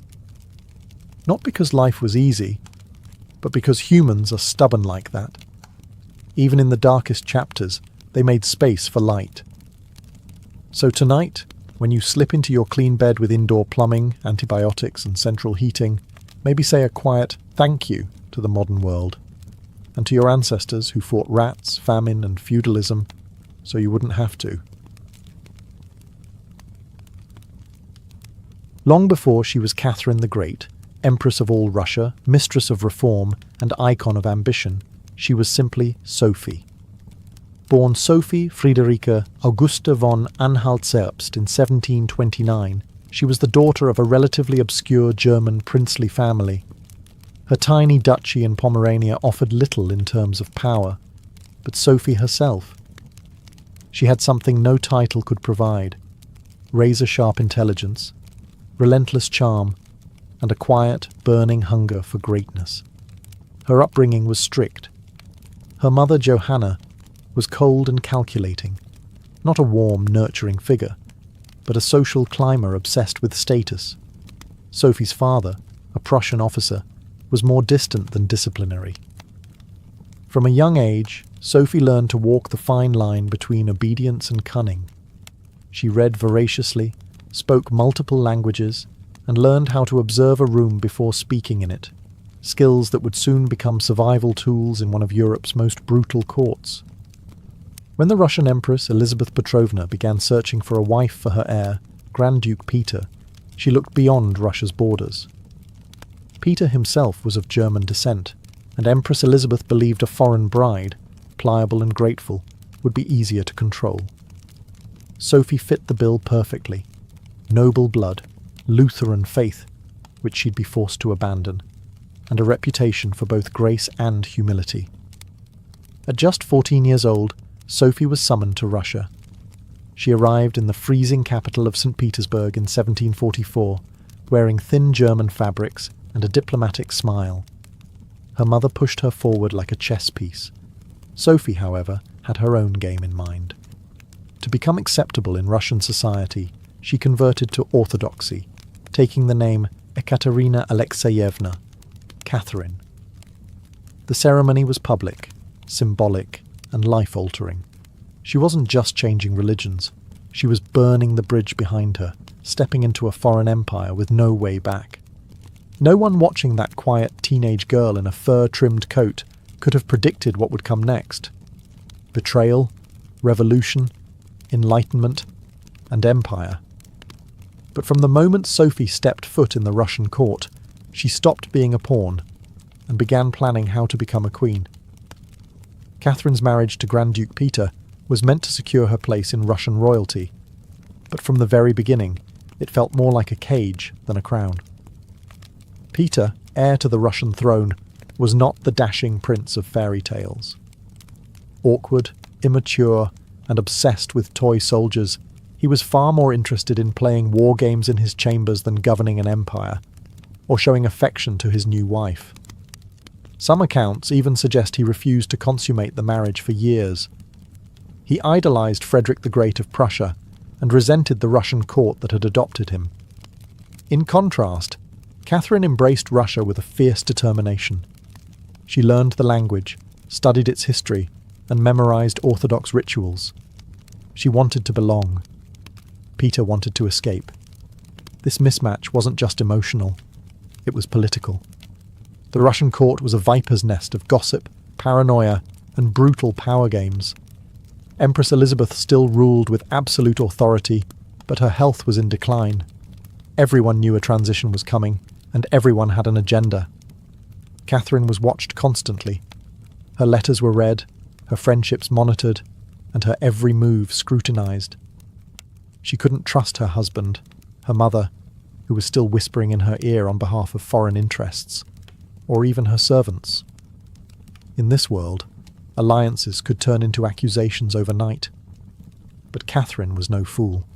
Not because life was easy, but because humans are stubborn like that. Even in the darkest chapters, they made space for light. So tonight, when you slip into your clean bed with indoor plumbing, antibiotics, and central heating, maybe say a quiet thank you to the modern world, and to your ancestors who fought rats, famine, and feudalism, so you wouldn't have to. Long before she was Catherine the Great, Empress of all Russia, mistress of reform, and icon of ambition, she was simply Sophie. Born Sophie Friederike Augusta von Anhalt-Zerbst in 1729, she was the daughter of a relatively obscure German princely family. Her tiny duchy in Pomerania offered little in terms of power, but Sophie herself. She had something no title could provide: razor-sharp intelligence, relentless charm, and a quiet, burning hunger for greatness. Her upbringing was strict. Her mother, Johanna, was cold and calculating, not a warm, nurturing figure, but a social climber obsessed with status. Sophie's father, a Prussian officer, was more distant than disciplinary. From a young age, Sophie learned to walk the fine line between obedience and cunning. She read voraciously, spoke multiple languages, and learned how to observe a room before speaking in it, skills that would soon become survival tools in one of Europe's most brutal courts. When the Russian Empress Elizabeth Petrovna began searching for a wife for her heir, Grand Duke Peter, she looked beyond Russia's borders. Peter himself was of German descent, and Empress Elizabeth believed a foreign bride, pliable and grateful, would be easier to control. Sophie fit the bill perfectly. Noble blood, Lutheran faith, which she'd be forced to abandon, and a reputation for both grace and humility. At just 14 years old, Sophie was summoned to Russia. She arrived in the freezing capital of St. Petersburg in 1744, wearing thin German fabrics and a diplomatic smile. Her mother pushed her forward like a chess piece. Sophie, however, had her own game in mind. To become acceptable in Russian society, she converted to Orthodoxy, taking the name Ekaterina Alexeyevna, Catherine. The ceremony was public, symbolic, and life-altering. She wasn't just changing religions. She was burning the bridge behind her, stepping into a foreign empire with no way back. No one watching that quiet teenage girl in a fur-trimmed coat could have predicted what would come next. Betrayal, revolution, enlightenment, and empire. But from the moment Sophie stepped foot in the Russian court, she stopped being a pawn and began planning how to become a queen. Catherine's marriage to Grand Duke Peter was meant to secure her place in Russian royalty, but from the very beginning, it felt more like a cage than a crown. Peter, heir to the Russian throne, was not the dashing prince of fairy tales. Awkward, immature, and obsessed with toy soldiers, he was far more interested in playing war games in his chambers than governing an empire, or showing affection to his new wife. Some accounts even suggest he refused to consummate the marriage for years. He idolized Frederick the Great of Prussia and resented the Russian court that had adopted him. In contrast, Catherine embraced Russia with a fierce determination. She learned the language, studied its history, and memorized Orthodox rituals. She wanted to belong. Peter wanted to escape. This mismatch wasn't just emotional, it was political. The Russian court was a viper's nest of gossip, paranoia, and brutal power games. Empress Elizabeth still ruled with absolute authority, but her health was in decline. Everyone knew a transition was coming, and everyone had an agenda. Catherine was watched constantly. Her letters were read, her friendships monitored, and her every move scrutinized. She couldn't trust her husband, her mother, who was still whispering in her ear on behalf of foreign interests, or even her servants. In this world, alliances could turn into accusations overnight. But Catherine was no fool.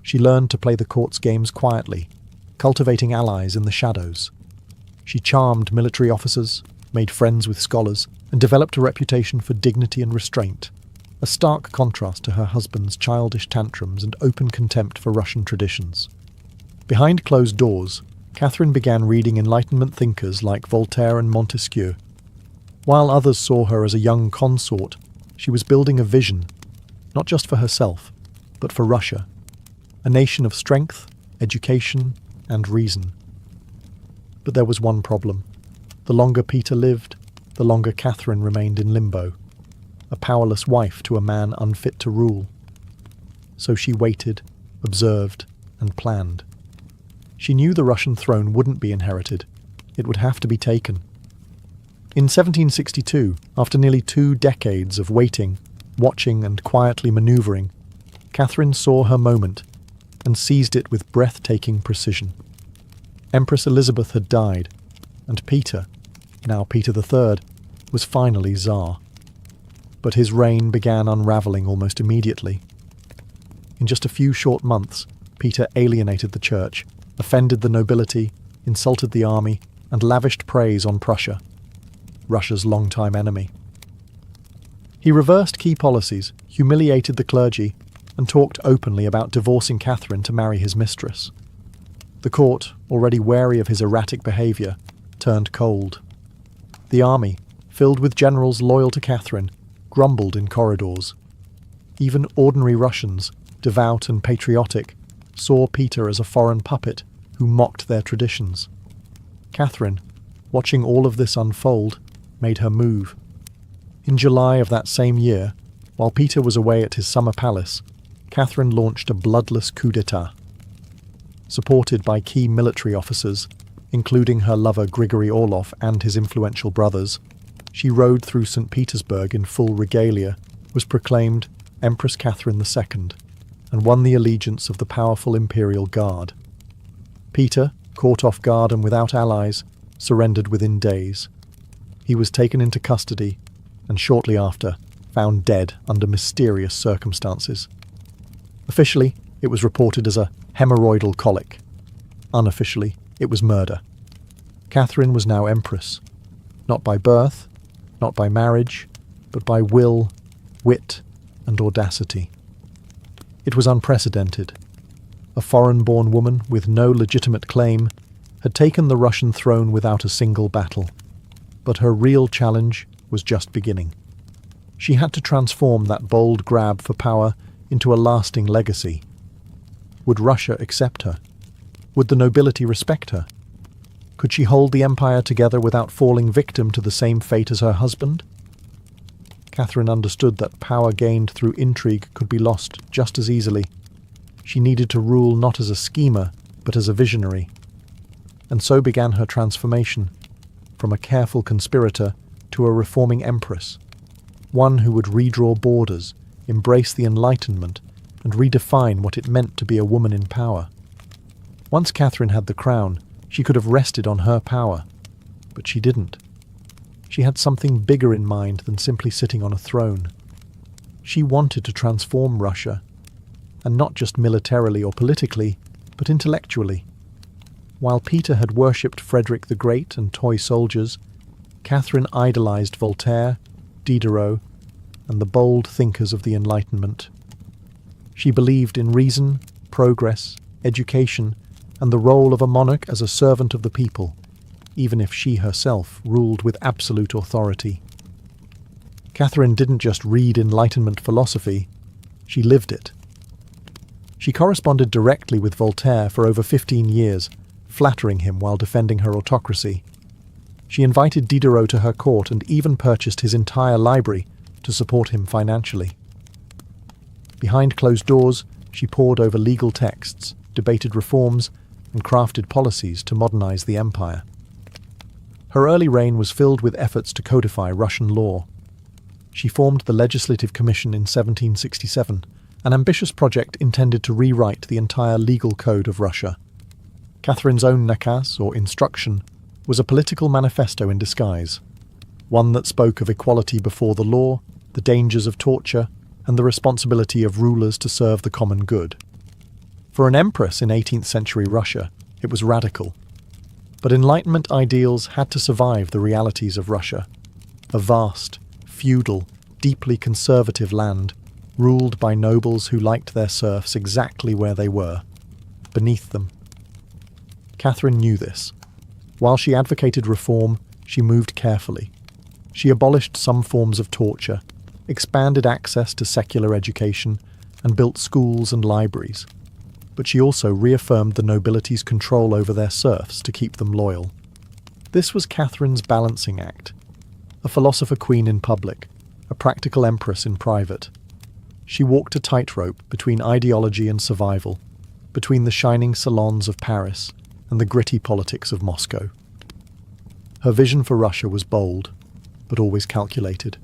She learned to play the court's games quietly, cultivating allies in the shadows. She charmed military officers, made friends with scholars, and developed a reputation for dignity and restraint, a stark contrast to her husband's childish tantrums and open contempt for Russian traditions. Behind closed doors, Catherine began reading Enlightenment thinkers like Voltaire and Montesquieu. While others saw her as a young consort, she was building a vision, not just for herself, but for Russia, a nation of strength, education, and reason. But there was one problem. The longer Peter lived, the longer Catherine remained in limbo, a powerless wife to a man unfit to rule. So she waited, observed, and planned. She knew the Russian throne wouldn't be inherited. It would have to be taken. In 1762, after nearly 2 decades of waiting, watching, and quietly manoeuvring, Catherine saw her moment and seized it with breathtaking precision. Empress Elizabeth had died, and Peter, now Peter III, was finally Tsar. But his reign began unravelling almost immediately. In just a few short months, Peter alienated the church, offended the nobility, insulted the army, and lavished praise on Prussia, Russia's longtime enemy. He reversed key policies, humiliated the clergy, and talked openly about divorcing Catherine to marry his mistress. The court, already wary of his erratic behaviour, turned cold. The army, filled with generals loyal to Catherine, grumbled in corridors. Even ordinary Russians, devout and patriotic, saw Peter as a foreign puppet who mocked their traditions. Catherine, watching all of this unfold, made her move. In July of that same year, while Peter was away at his summer palace, Catherine launched a bloodless coup d'etat. Supported by key military officers, including her lover Grigory Orlov and his influential brothers, she rode through St. Petersburg in full regalia, was proclaimed Empress Catherine II, and won the allegiance of the powerful Imperial Guard. Peter, caught off guard and without allies, surrendered within days. He was taken into custody, and shortly after, found dead under mysterious circumstances. Officially, it was reported as a hemorrhoidal colic. Unofficially, it was murder. Catherine was now empress, not by birth, not by marriage, but by will, wit, and audacity. It was unprecedented. A foreign-born woman with no legitimate claim had taken the Russian throne without a single battle. But her real challenge was just beginning. She had to transform that bold grab for power into a lasting legacy. Would Russia accept her? Would the nobility respect her? Could she hold the empire together without falling victim to the same fate as her husband? Catherine understood that power gained through intrigue could be lost just as easily. She needed to rule not as a schemer, but as a visionary. And so began her transformation, from a careful conspirator to a reforming empress, one who would redraw borders, embrace the Enlightenment, and redefine what it meant to be a woman in power. Once Catherine had the crown, she could have rested on her power, but she didn't. She had something bigger in mind than simply sitting on a throne. She wanted to transform Russia, and not just militarily or politically, but intellectually. While Peter had worshipped Frederick the Great and toy soldiers, Catherine idolized Voltaire, Diderot, and the bold thinkers of the Enlightenment. She believed in reason, progress, education, and the role of a monarch as a servant of the people, even if she herself ruled with absolute authority. Catherine didn't just read Enlightenment philosophy, she lived it. She corresponded directly with Voltaire for over 15 years, flattering him while defending her autocracy. She invited Diderot to her court and even purchased his entire library to support him financially. Behind closed doors, she pored over legal texts, debated reforms, and crafted policies to modernize the empire. Her early reign was filled with efforts to codify Russian law. She formed the Legislative Commission in 1767, an ambitious project intended to rewrite the entire legal code of Russia. Catherine's own nakaz, or instruction, was a political manifesto in disguise, one that spoke of equality before the law, the dangers of torture, and the responsibility of rulers to serve the common good. For an empress in 18th century Russia, it was radical. But Enlightenment ideals had to survive the realities of Russia, a vast, feudal, deeply conservative land, ruled by nobles who liked their serfs exactly where they were, beneath them. Catherine knew this. While she advocated reform, she moved carefully. She abolished some forms of torture, expanded access to secular education, and built schools and libraries. But she also reaffirmed the nobility's control over their serfs to keep them loyal. This was Catherine's balancing act, a philosopher queen in public, a practical empress in private. She walked a tightrope between ideology and survival, between the shining salons of Paris and the gritty politics of Moscow. Her vision for Russia was bold, but always calculated.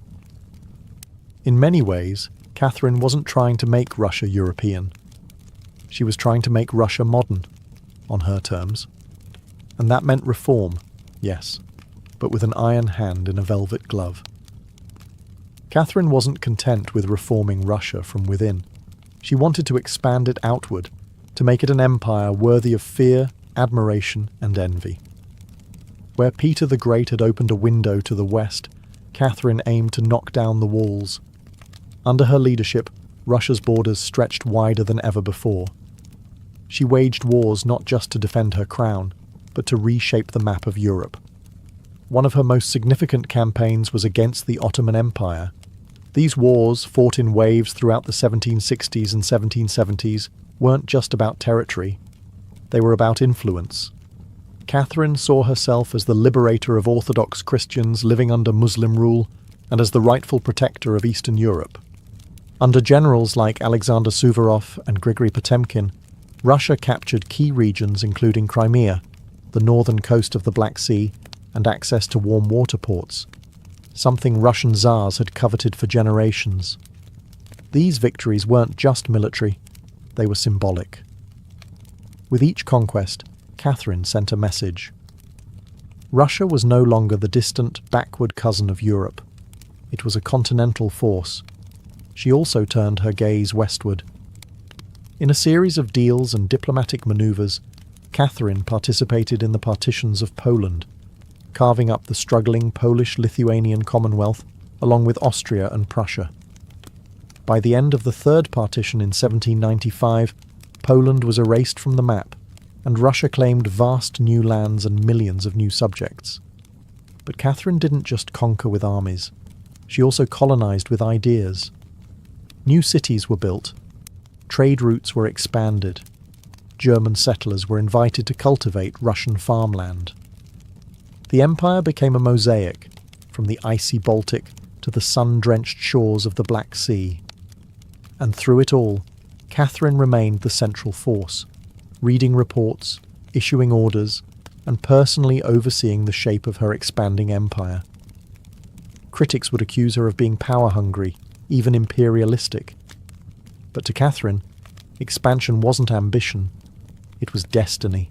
In many ways, Catherine wasn't trying to make Russia European. She was trying to make Russia modern, on her terms. And that meant reform, yes, but with an iron hand in a velvet glove. Catherine wasn't content with reforming Russia from within. She wanted to expand it outward, to make it an empire worthy of fear, admiration, and envy. Where Peter the Great had opened a window to the west, Catherine aimed to knock down the walls. Under her leadership, Russia's borders stretched wider than ever before. She waged wars not just to defend her crown, but to reshape the map of Europe. One of her most significant campaigns was against the Ottoman Empire. These wars, fought in waves throughout the 1760s and 1770s, weren't just about territory. They were about influence. Catherine saw herself as the liberator of Orthodox Christians living under Muslim rule and as the rightful protector of Eastern Europe. Under generals like Alexander Suvorov and Grigory Potemkin, Russia captured key regions including Crimea, the northern coast of the Black Sea, and access to warm water ports, something Russian Tsars had coveted for generations. These victories weren't just military, they were symbolic. With each conquest, Catherine sent a message. Russia was no longer the distant, backward cousin of Europe. It was a continental force. She also turned her gaze westward. In a series of deals and diplomatic maneuvers, Catherine participated in the partitions of Poland, carving up the struggling Polish-Lithuanian Commonwealth along with Austria and Prussia. By the end of the Third Partition in 1795, Poland was erased from the map, and Russia claimed vast new lands and millions of new subjects. But Catherine didn't just conquer with armies. She also colonized with ideas. New cities were built. Trade routes were expanded. German settlers were invited to cultivate Russian farmland. The empire became a mosaic, from the icy Baltic to the sun-drenched shores of the Black Sea. And through it all, Catherine remained the central force, reading reports, issuing orders, and personally overseeing the shape of her expanding empire. Critics would accuse her of being power-hungry, even imperialistic. But to Catherine, expansion wasn't ambition, it was destiny.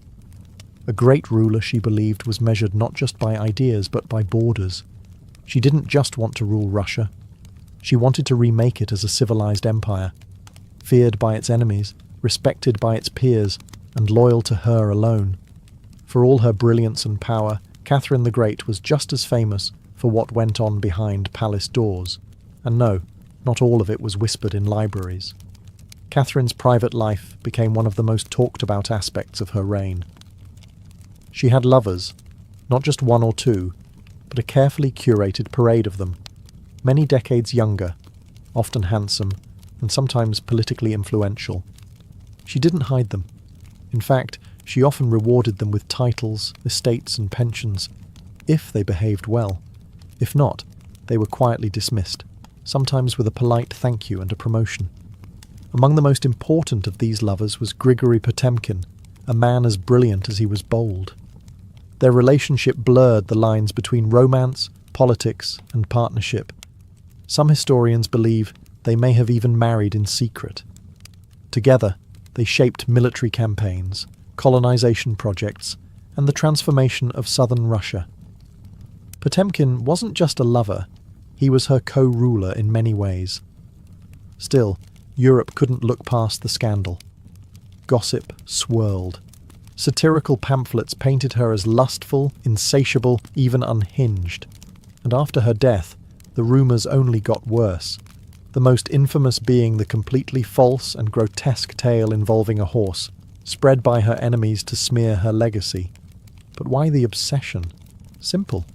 A great ruler, she believed, was measured not just by ideas but by borders. She didn't just want to rule Russia. She wanted to remake it as a civilized empire, feared by its enemies, respected by its peers, and loyal to her alone. For all her brilliance and power, Catherine the Great was just as famous for what went on behind palace doors. And no, not all of it was whispered in libraries. Catherine's private life became one of the most talked about aspects of her reign. She had lovers, not just one or two, but a carefully curated parade of them, many decades younger, often handsome, and sometimes politically influential. She didn't hide them. In fact, she often rewarded them with titles, estates, and pensions, if they behaved well. If not, they were quietly dismissed, sometimes with a polite thank you and a promotion. Among the most important of these lovers was Grigory Potemkin, a man as brilliant as he was bold. Their relationship blurred the lines between romance, politics, and partnership. Some historians believe they may have even married in secret. Together, they shaped military campaigns, colonization projects, and the transformation of southern Russia. Potemkin wasn't just a lover, he was her co-ruler in many ways. Still, Europe couldn't look past the scandal. Gossip swirled. Satirical pamphlets painted her as lustful, insatiable, even unhinged. And after her death, the rumours only got worse, the most infamous being the completely false and grotesque tale involving a horse, spread by her enemies to smear her legacy. But why the obsession? Simple.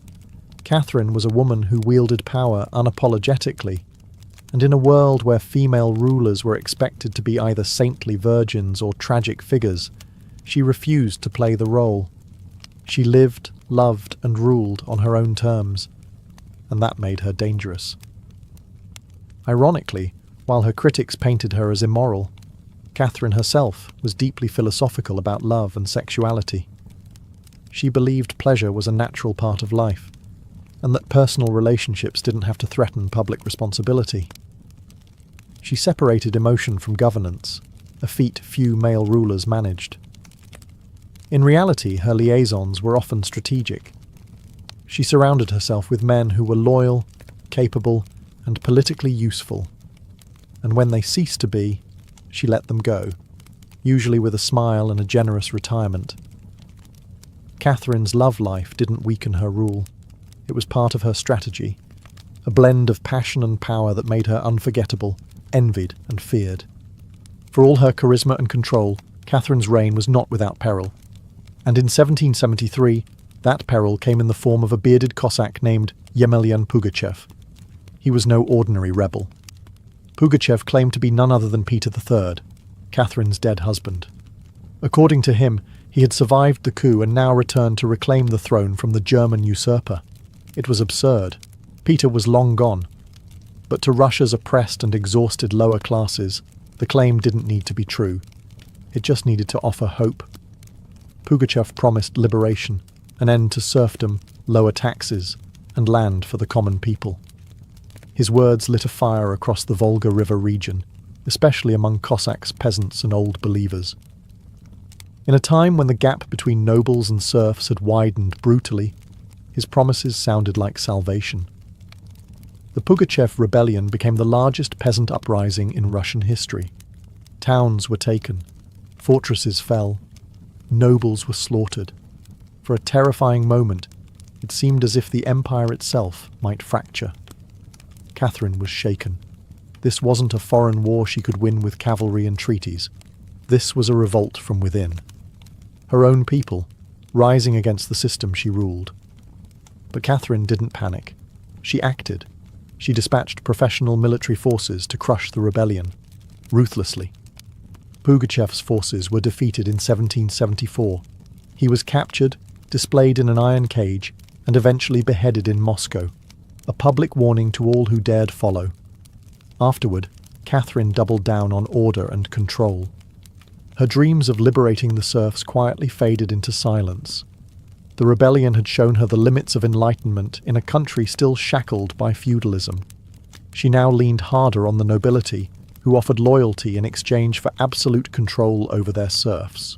Catherine was a woman who wielded power unapologetically, and in a world where female rulers were expected to be either saintly virgins or tragic figures, she refused to play the role. She lived, loved, and ruled on her own terms, and that made her dangerous. Ironically, while her critics painted her as immoral, Catherine herself was deeply philosophical about love and sexuality. She believed pleasure was a natural part of life, and that personal relationships didn't have to threaten public responsibility. She separated emotion from governance, a feat few male rulers managed. In reality, her liaisons were often strategic. She surrounded herself with men who were loyal, capable, and politically useful. And when they ceased to be, she let them go, usually with a smile and a generous retirement. Catherine's love life didn't weaken her rule. It was part of her strategy, a blend of passion and power that made her unforgettable, envied and feared. For all her charisma and control, Catherine's reign was not without peril. And in 1773, that peril came in the form of a bearded Cossack named Yemelyan Pugachev. He was no ordinary rebel. Pugachev claimed to be none other than Peter III, Catherine's dead husband. According to him, he had survived the coup and now returned to reclaim the throne from the German usurper. It was absurd. Peter was long gone. But to Russia's oppressed and exhausted lower classes, the claim didn't need to be true. It just needed to offer hope. Pugachev promised liberation, an end to serfdom, lower taxes, and land for the common people. His words lit a fire across the Volga River region, especially among Cossacks, peasants, and old believers. In a time when the gap between nobles and serfs had widened brutally, his promises sounded like salvation. The Pugachev rebellion became the largest peasant uprising in Russian history. Towns were taken, fortresses fell, Nobles were slaughtered. For a terrifying moment, it seemed as if the empire itself might fracture. Catherine was shaken. This wasn't a foreign war she could win with cavalry and treaties. This was a revolt from within. Her own people, rising against the system she ruled. But Catherine didn't panic. She acted. She dispatched professional military forces to crush the rebellion, ruthlessly. Pugachev's forces were defeated in 1774. He was captured, displayed in an iron cage, and eventually beheaded in Moscow, a public warning to all who dared follow. Afterward, Catherine doubled down on order and control. Her dreams of liberating the serfs quietly faded into silence. The rebellion had shown her the limits of enlightenment in a country still shackled by feudalism. She now leaned harder on the nobility, who offered loyalty in exchange for absolute control over their serfs.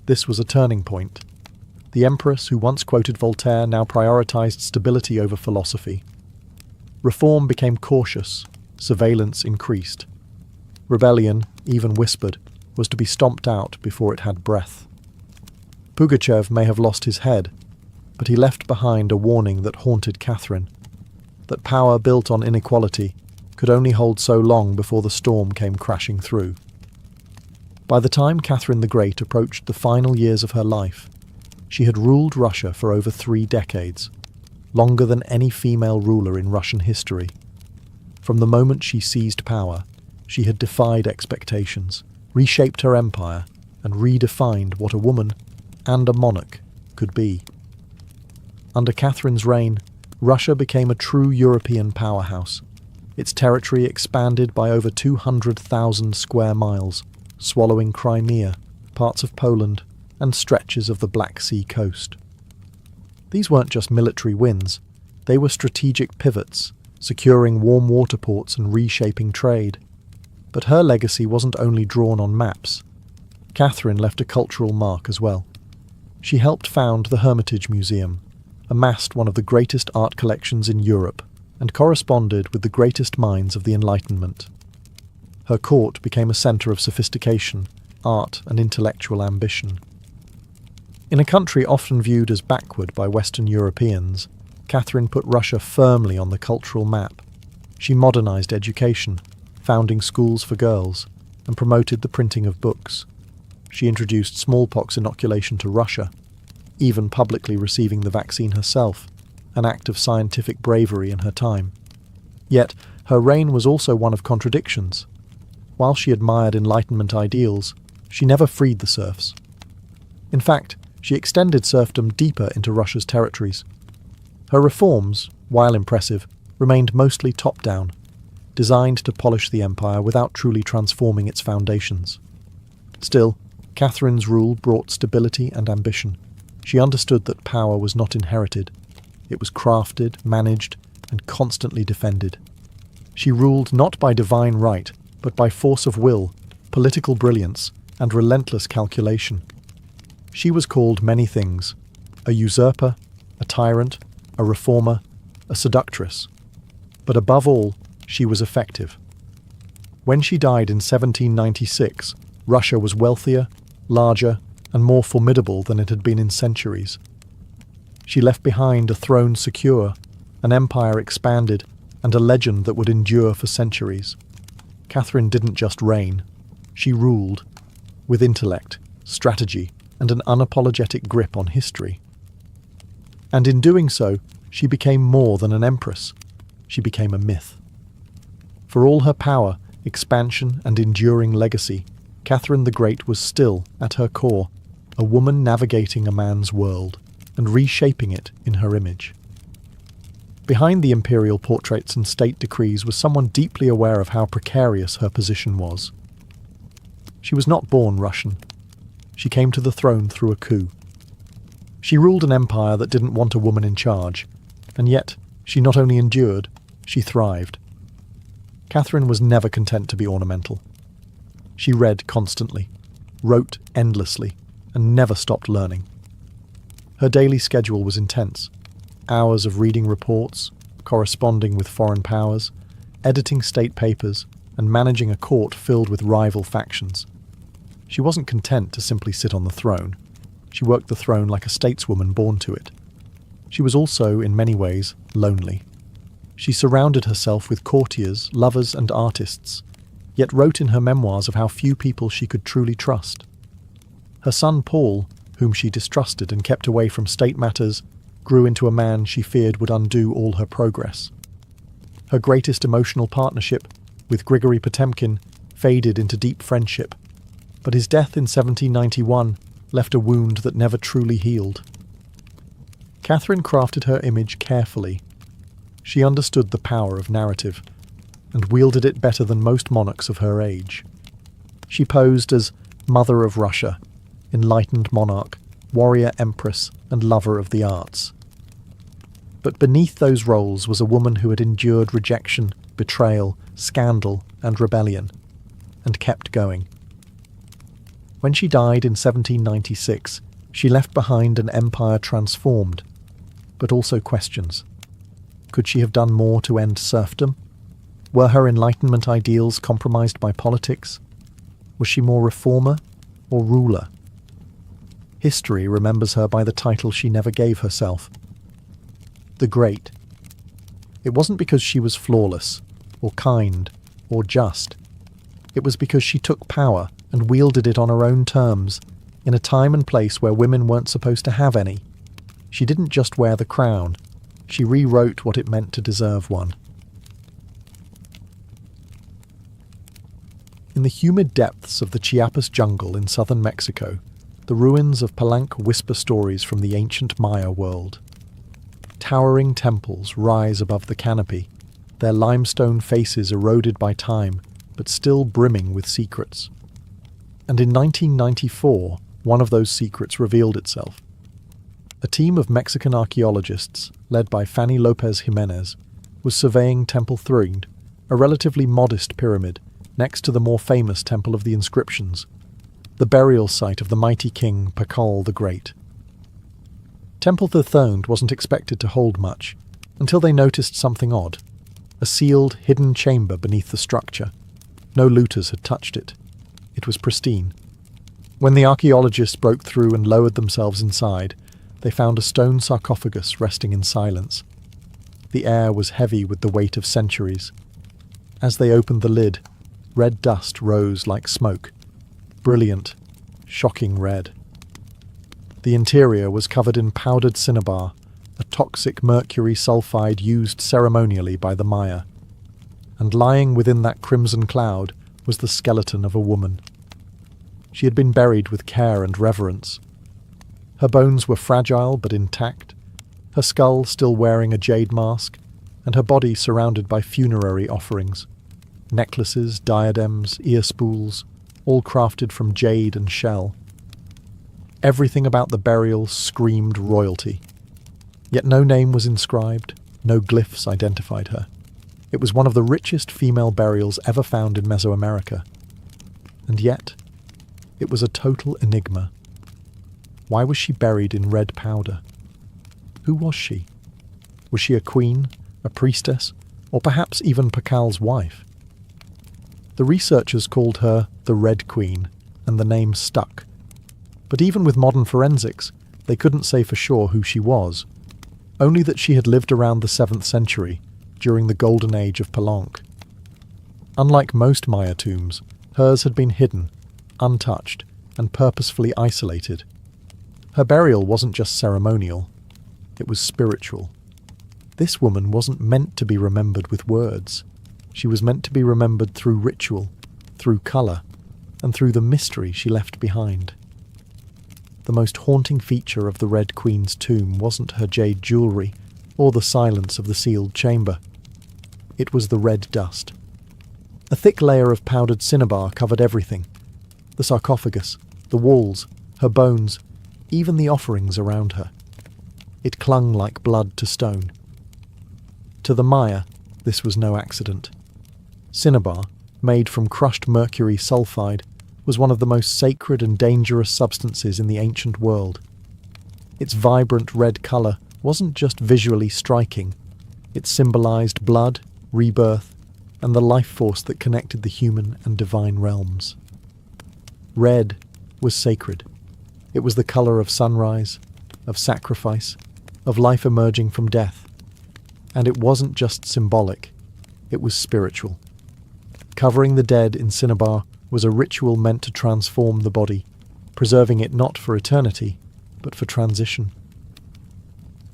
This was a turning point. The empress who once quoted Voltaire now prioritized stability over philosophy. Reform became cautious, surveillance increased. Rebellion, even whispered, was to be stomped out before it had breath. Pugachev may have lost his head, but he left behind a warning that haunted Catherine, that power built on inequality could only hold so long before the storm came crashing through. By the time Catherine the Great approached the final years of her life, she had ruled Russia for over 3 decades, longer than any female ruler in Russian history. From the moment she seized power, she had defied expectations, reshaped her empire, and redefined what a woman and a monarch could be. Under Catherine's reign, Russia became a true European powerhouse. Its territory expanded by over 200,000 square miles, swallowing Crimea, parts of Poland, and stretches of the Black Sea coast. These weren't just military wins, they were strategic pivots, securing warm water ports and reshaping trade. But her legacy wasn't only drawn on maps. Catherine left a cultural mark as well. She helped found the Hermitage Museum, amassed one of the greatest art collections in Europe, and corresponded with the greatest minds of the Enlightenment. Her court became a centre of sophistication, art, and intellectual ambition. In a country often viewed as backward by Western Europeans, Catherine put Russia firmly on the cultural map. She modernised education, founding schools for girls, and promoted the printing of books. She introduced smallpox inoculation to Russia, even publicly receiving the vaccine herself, an act of scientific bravery in her time. Yet, her reign was also one of contradictions. While she admired Enlightenment ideals, she never freed the serfs. In fact, she extended serfdom deeper into Russia's territories. Her reforms, while impressive, remained mostly top-down, designed to polish the empire without truly transforming its foundations. Still, Catherine's rule brought stability and ambition. She understood that power was not inherited. It was crafted, managed, and constantly defended. She ruled not by divine right, but by force of will, political brilliance, and relentless calculation. She was called many things: a usurper, a tyrant, a reformer, a seductress. But above all, she was effective. When she died in 1796, Russia was wealthier, larger, and more formidable than it had been in centuries. She left behind a throne secure, an empire expanded, and a legend that would endure for centuries. Catherine didn't just reign, she ruled, with intellect, strategy, and an unapologetic grip on history. And in doing so, she became more than an empress. She became a myth. For all her power, expansion, and enduring legacy, Catherine the Great was still, at her core, a woman navigating a man's world and reshaping it in her image. Behind the imperial portraits and state decrees was someone deeply aware of how precarious her position was. She was not born Russian. She came to the throne through a coup. She ruled an empire that didn't want a woman in charge, and yet she not only endured, she thrived. Catherine was never content to be ornamental. She read constantly, wrote endlessly, and never stopped learning. Her daily schedule was intense. Hours of reading reports, corresponding with foreign powers, editing state papers, and managing a court filled with rival factions. She wasn't content to simply sit on the throne. She worked the throne like a stateswoman born to it. She was also, in many ways, lonely. She surrounded herself with courtiers, lovers, and artists, yet wrote in her memoirs of how few people she could truly trust. Her son Paul, whom she distrusted and kept away from state matters, grew into a man she feared would undo all her progress. Her greatest emotional partnership, with Grigory Potemkin, faded into deep friendship, but his death in 1791 left a wound that never truly healed. Catherine crafted her image carefully. She understood the power of narrative, and wielded it better than most monarchs of her age. She posed as Mother of Russia, enlightened monarch, warrior empress, and lover of the arts. But beneath those roles was a woman who had endured rejection, betrayal, scandal, and rebellion, and kept going. When she died in 1796, she left behind an empire transformed, but also questions. Could she have done more to end serfdom? Were her Enlightenment ideals compromised by politics? Was she more reformer or ruler? History remembers her by the title she never gave herself, the Great. It wasn't because she was flawless, or kind, or just. It was because she took power and wielded it on her own terms, in a time and place where women weren't supposed to have any. She didn't just wear the crown, she rewrote what it meant to deserve one. In the humid depths of the Chiapas jungle in southern Mexico, the ruins of Palenque whisper stories from the ancient Maya world. Towering temples rise above the canopy, their limestone faces eroded by time, but still brimming with secrets. And in 1994, one of those secrets revealed itself. A team of Mexican archaeologists, led by Fanny Lopez Jimenez, was surveying Temple 3, a relatively modest pyramid, next to the more famous Temple of the Inscriptions, the burial site of the mighty king Pakal the Great. Temple 3 wasn't expected to hold much, until they noticed something odd, a sealed, hidden chamber beneath the structure. No looters had touched it. It was pristine. When the archaeologists broke through and lowered themselves inside, they found a stone sarcophagus resting in silence. The air was heavy with the weight of centuries. As they opened the lid, red dust rose like smoke. Brilliant, shocking red. The interior was covered in powdered cinnabar, a toxic mercury sulfide used ceremonially by the Maya. And lying within that crimson cloud was the skeleton of a woman. She had been buried with care and reverence. Her bones were fragile but intact, her skull still wearing a jade mask, and her body surrounded by funerary offerings. Necklaces, diadems, ear spools, all crafted from jade and shell. Everything about the burial screamed royalty. Yet no name was inscribed, no glyphs identified her. It was one of the richest female burials ever found in Mesoamerica. And yet, it was a total enigma. Why was she buried in red powder? Who was she? Was she a queen, a priestess, or perhaps even Pakal's wife? The researchers called her the Red Queen, and the name stuck. But even with modern forensics, they couldn't say for sure who she was, only that she had lived around the 7th century, during the golden age of Palenque. Unlike most Maya tombs, hers had been hidden, untouched, and purposefully isolated. Her burial wasn't just ceremonial, it was spiritual. This woman wasn't meant to be remembered with words. She was meant to be remembered through ritual, through colour, and through the mystery she left behind. The most haunting feature of the Red Queen's tomb wasn't her jade jewellery, or the silence of the sealed chamber. It was the red dust. A thick layer of powdered cinnabar covered everything. The sarcophagus, the walls, her bones, even the offerings around her. It clung like blood to stone. To the Maya, this was no accident. Cinnabar, made from crushed mercury sulfide, was one of the most sacred and dangerous substances in the ancient world. Its vibrant red colour wasn't just visually striking, it symbolised blood, rebirth, and the life force that connected the human and divine realms. Red was sacred. It was the colour of sunrise, of sacrifice, of life emerging from death. And it wasn't just symbolic, it was spiritual. Covering the dead in cinnabar was a ritual meant to transform the body, preserving it not for eternity, but for transition.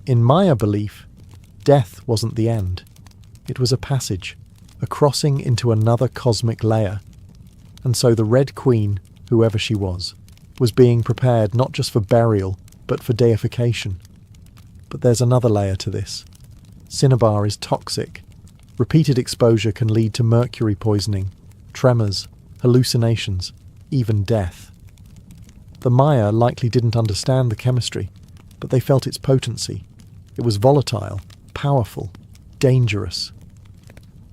In Maya belief, death wasn't the end. It was a passage, a crossing into another cosmic layer. And so the Red Queen, whoever she was being prepared not just for burial, but for deification. But there's another layer to this. Cinnabar is toxic. Repeated exposure can lead to mercury poisoning, tremors, hallucinations, even death. The Maya likely didn't understand the chemistry, but they felt its potency. It was volatile, powerful, dangerous.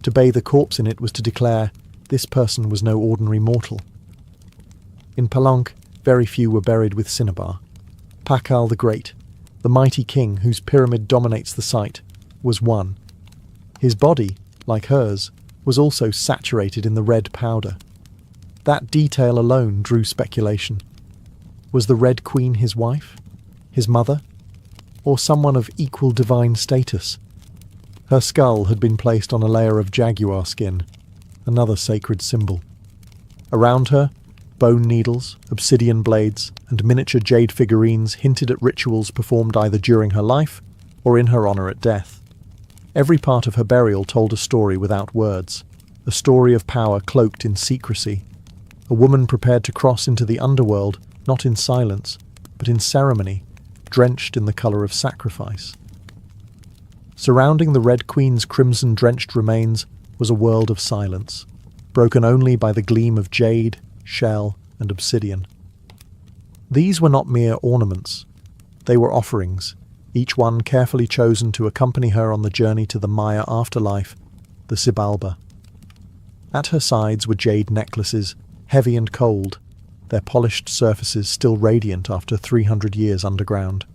To bathe a corpse in it was to declare this person was no ordinary mortal. In Palenque, very few were buried with cinnabar. Pakal the Great, the mighty king whose pyramid dominates the site, was one. His body, like hers, was also saturated in the red powder. That detail alone drew speculation. Was the Red Queen his wife? His mother? Or someone of equal divine status? Her skull had been placed on a layer of jaguar skin, another sacred symbol. Around her, bone needles, obsidian blades, and miniature jade figurines hinted at rituals performed either during her life or in her honour at death. Every part of her burial told a story without words, a story of power cloaked in secrecy, a woman prepared to cross into the underworld, not in silence, but in ceremony, drenched in the colour of sacrifice. Surrounding the Red Queen's crimson-drenched remains was a world of silence, broken only by the gleam of jade, shell, and obsidian. These were not mere ornaments. They were offerings, each one carefully chosen to accompany her on the journey to the Maya afterlife, the Xibalba. At her sides were jade necklaces, heavy and cold, their polished surfaces still radiant after 300 years underground.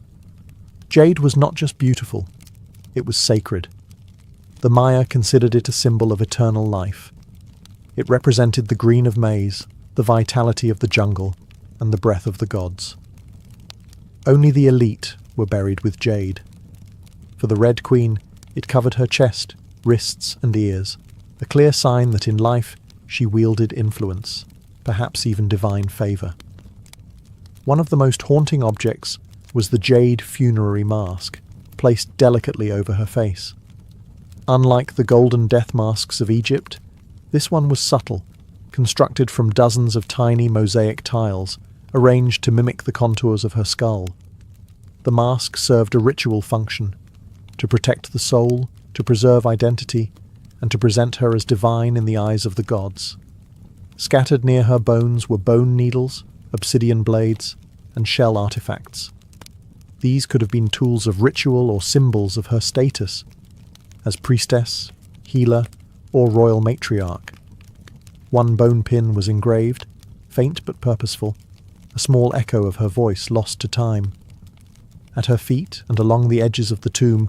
Jade was not just beautiful, it was sacred. The Maya considered it a symbol of eternal life. It represented the green of maize, the vitality of the jungle, and the breath of the gods. Only the elite were buried with jade. For the Red Queen, it covered her chest, wrists, and ears, a clear sign that in life she wielded influence, perhaps even divine favour. One of the most haunting objects was the jade funerary mask, placed delicately over her face. Unlike the golden death masks of Egypt, this one was subtle, constructed from dozens of tiny mosaic tiles, arranged to mimic the contours of her skull. The mask served a ritual function, to protect the soul, to preserve identity, and to present her as divine in the eyes of the gods. Scattered near her bones were bone needles, obsidian blades, and shell artifacts. These could have been tools of ritual or symbols of her status, as priestess, healer, or royal matriarch. One bone pin was engraved, faint but purposeful, a small echo of her voice lost to time. At her feet and along the edges of the tomb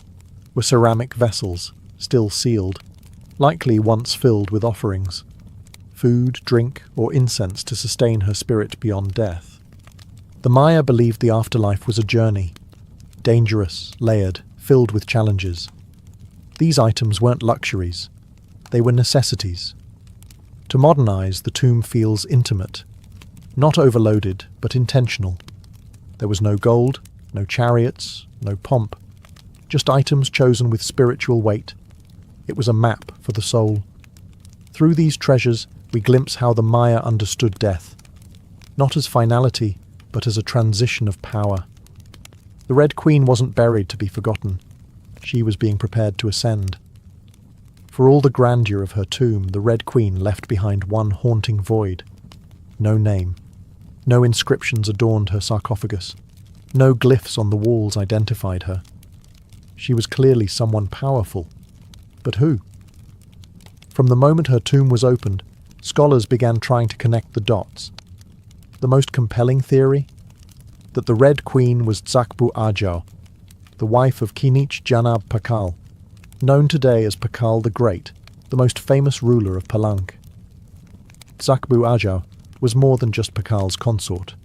were ceramic vessels, still sealed, likely once filled with offerings, food, drink, or incense to sustain her spirit beyond death. The Maya believed the afterlife was a journey, dangerous, layered, filled with challenges. These items weren't luxuries, they were necessities. To modernize, the tomb feels intimate, not overloaded, but intentional. There was no gold, no chariots, no pomp, just items chosen with spiritual weight. It was a map for the soul. Through these treasures, we glimpse how the Maya understood death, not as finality, but as a transition of power. The Red Queen wasn't buried to be forgotten. She was being prepared to ascend. For all the grandeur of her tomb, the Red Queen left behind one haunting void. No name. No inscriptions adorned her sarcophagus. No glyphs on the walls identified her. She was clearly someone powerful. But who? From the moment her tomb was opened, scholars began trying to connect the dots. The most compelling theory? That the Red Queen was Zakbu Ajau, the wife of Kinich Janab Pakal, known today as Pakal the Great, the most famous ruler of Palenque. Zakbu Ajau was more than just Pakal's consort.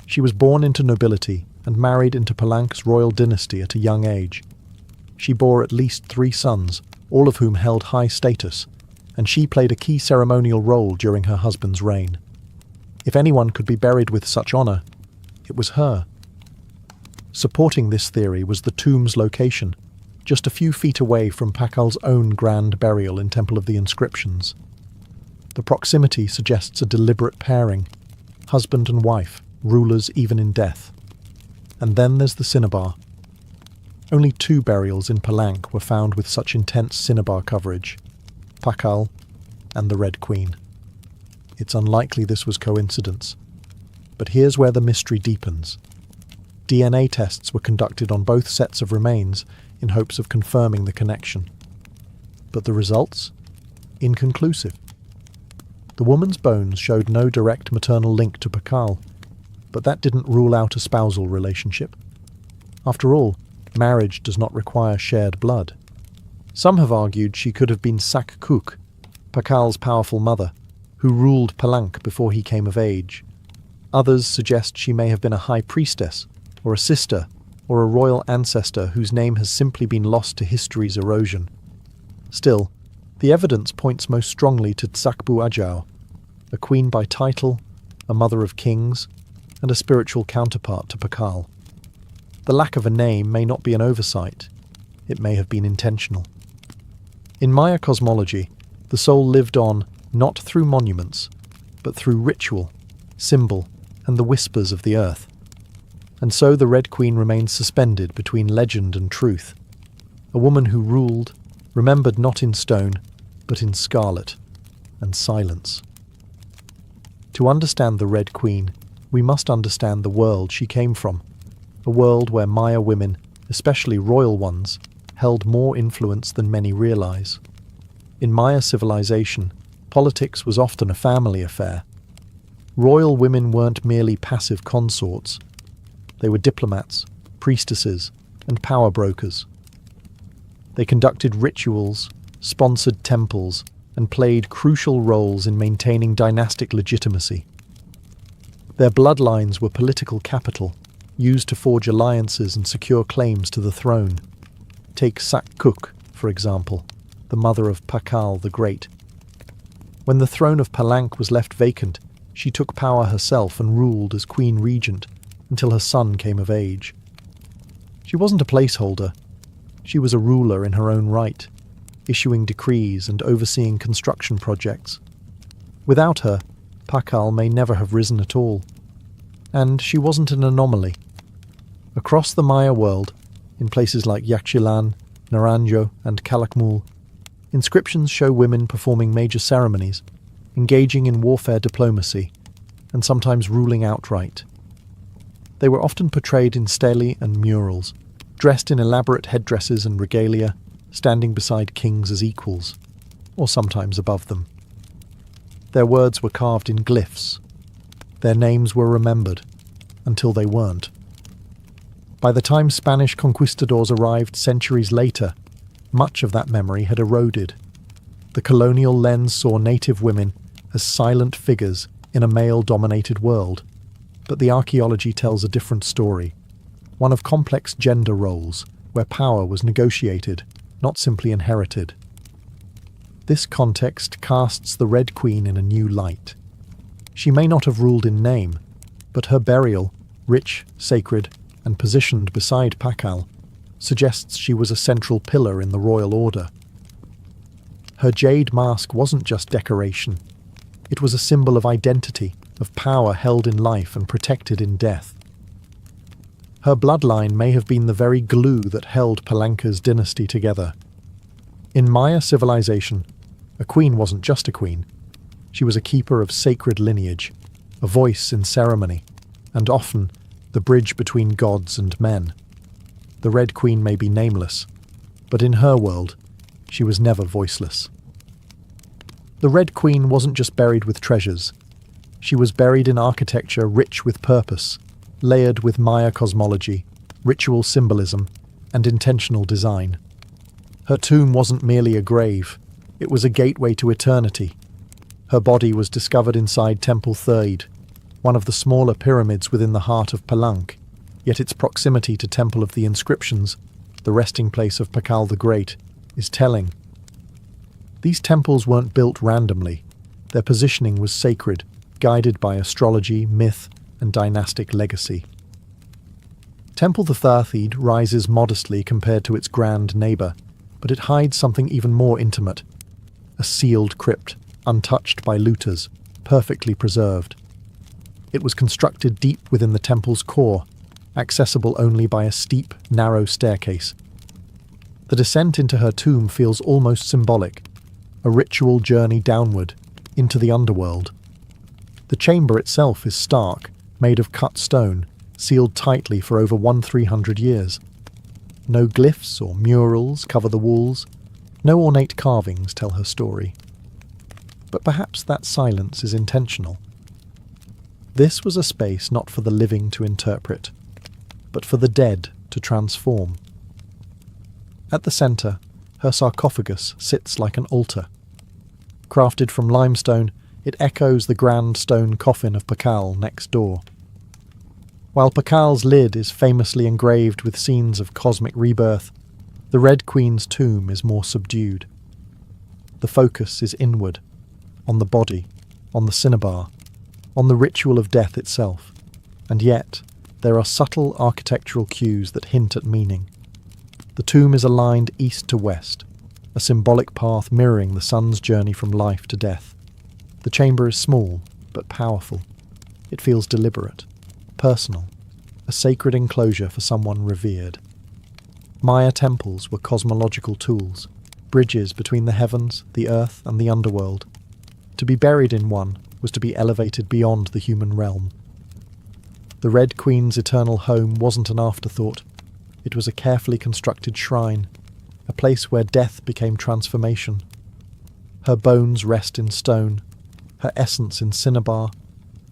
She was born into nobility and married into Palank's royal dynasty at a young age. She bore at least 3 sons, all of whom held high status, and she played a key ceremonial role during her husband's reign. If anyone could be buried with such honour, it was her. Supporting this theory was the tomb's location, just a few feet away from Pakal's own grand burial in Temple of the Inscriptions. The proximity suggests a deliberate pairing, husband and wife, rulers even in death. And then there's the cinnabar. Only 2 burials in Palank were found with such intense cinnabar coverage, Pakal and the Red Queen. It's unlikely this was coincidence. But here's where the mystery deepens. DNA tests were conducted on both sets of remains in hopes of confirming the connection. But the results? Inconclusive. The woman's bones showed no direct maternal link to Pakal, but that didn't rule out a spousal relationship. After all, marriage does not require shared blood. Some have argued she could have been Sakkuk, Pakal's powerful mother, who ruled Palank before he came of age. Others suggest she may have been a high priestess, or a sister, or a royal ancestor whose name has simply been lost to history's erosion. Still, the evidence points most strongly to Tsakbu Ajau, a queen by title, a mother of kings, and a spiritual counterpart to Pakal. The lack of a name may not be an oversight. It may have been intentional. In Maya cosmology, the soul lived on not through monuments, but through ritual, symbol, and the whispers of the earth. And so the Red Queen remains suspended between legend and truth, a woman who ruled, remembered not in stone, but in scarlet and silence. To understand the Red Queen, we must understand the world she came from, a world where Maya women, especially royal ones, held more influence than many realize. In Maya civilization, politics was often a family affair. Royal women weren't merely passive consorts. They were diplomats, priestesses, and power brokers. They conducted rituals, sponsored temples, and played crucial roles in maintaining dynastic legitimacy. Their bloodlines were political capital, used to forge alliances and secure claims to the throne. Take Sakkuk, for example, the mother of Pakal the Great. When the throne of Palank was left vacant, she took power herself and ruled as queen regent until her son came of age. She wasn't a placeholder. She was a ruler in her own right, issuing decrees and overseeing construction projects. Without her, Pakal may never have risen at all. And she wasn't an anomaly. Across the Maya world, in places like Yaxchilan, Naranjo, and Calakmul, inscriptions show women performing major ceremonies, engaging in warfare diplomacy, and sometimes ruling outright. They were often portrayed in stelae and murals, dressed in elaborate headdresses and regalia, standing beside kings as equals, or sometimes above them. Their words were carved in glyphs. Their names were remembered, until they weren't. By the time Spanish conquistadors arrived centuries later, much of that memory had eroded. The colonial lens saw native women as silent figures in a male-dominated world, but the archaeology tells a different story, one of complex gender roles, where power was negotiated, not simply inherited. This context casts the Red Queen in a new light. She may not have ruled in name, but her burial, rich, sacred, and positioned beside Pakal, suggests she was a central pillar in the royal order. Her jade mask wasn't just decoration. It was a symbol of identity, of power held in life and protected in death. Her bloodline may have been the very glue that held Palanka's dynasty together. In Maya civilization, a queen wasn't just a queen. She was a keeper of sacred lineage, a voice in ceremony, and often the bridge between gods and men. The Red Queen may be nameless, but in her world, she was never voiceless. The Red Queen wasn't just buried with treasures. She was buried in architecture rich with purpose, layered with Maya cosmology, ritual symbolism, and intentional design. Her tomb wasn't merely a grave, it was a gateway to eternity. Her body was discovered inside Temple Third, one of the smaller pyramids within the heart of Palenque, yet its proximity to Temple of the Inscriptions, the resting place of Pakal the Great, is telling. These temples weren't built randomly. Their positioning was sacred, guided by astrology, myth, and dynastic legacy. Temple the Thirthiid rises modestly compared to its grand neighbour, but it hides something even more intimate. A sealed crypt, untouched by looters, perfectly preserved. It was constructed deep within the temple's core, accessible only by a steep, narrow staircase. The descent into her tomb feels almost symbolic, a ritual journey downward, into the underworld. The chamber itself is stark, made of cut stone, sealed tightly for over 1,300 years. No glyphs or murals cover the walls, no ornate carvings tell her story. But perhaps that silence is intentional. This was a space not for the living to interpret, but for the dead to transform. At the centre, her sarcophagus sits like an altar. Crafted from limestone, it echoes the grand stone coffin of Pakal next door. While Pakal's lid is famously engraved with scenes of cosmic rebirth, the Red Queen's tomb is more subdued. The focus is inward, on the body, on the cinnabar, on the ritual of death itself, and yet there are subtle architectural cues that hint at meaning. The tomb is aligned east to west, a symbolic path mirroring the sun's journey from life to death. The chamber is small, but powerful. It feels deliberate, personal, a sacred enclosure for someone revered. Maya temples were cosmological tools, bridges between the heavens, the earth, and the underworld. To be buried in one was to be elevated beyond the human realm. The Red Queen's eternal home wasn't an afterthought. It was a carefully constructed shrine, a place where death became transformation. Her bones rest in stone, her essence in cinnabar,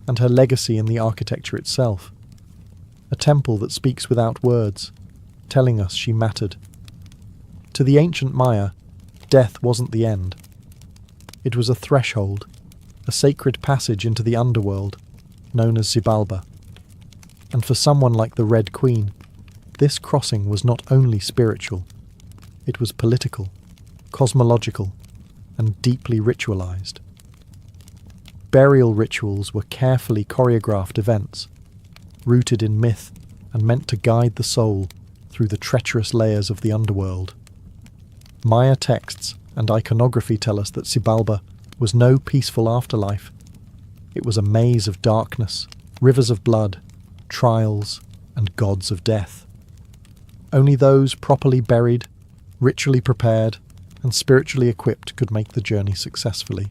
and her legacy in the architecture itself. A temple that speaks without words, telling us she mattered. To the ancient Maya, death wasn't the end. It was a threshold, a sacred passage into the underworld, known as Xibalba. And for someone like the Red Queen, this crossing was not only spiritual, it was political, cosmological, and deeply ritualized. Burial rituals were carefully choreographed events, rooted in myth and meant to guide the soul through the treacherous layers of the underworld. Maya texts and iconography tell us that Xibalba was no peaceful afterlife. It was a maze of darkness, rivers of blood, trials, and gods of death. Only those properly buried, ritually prepared, and spiritually equipped could make the journey successfully.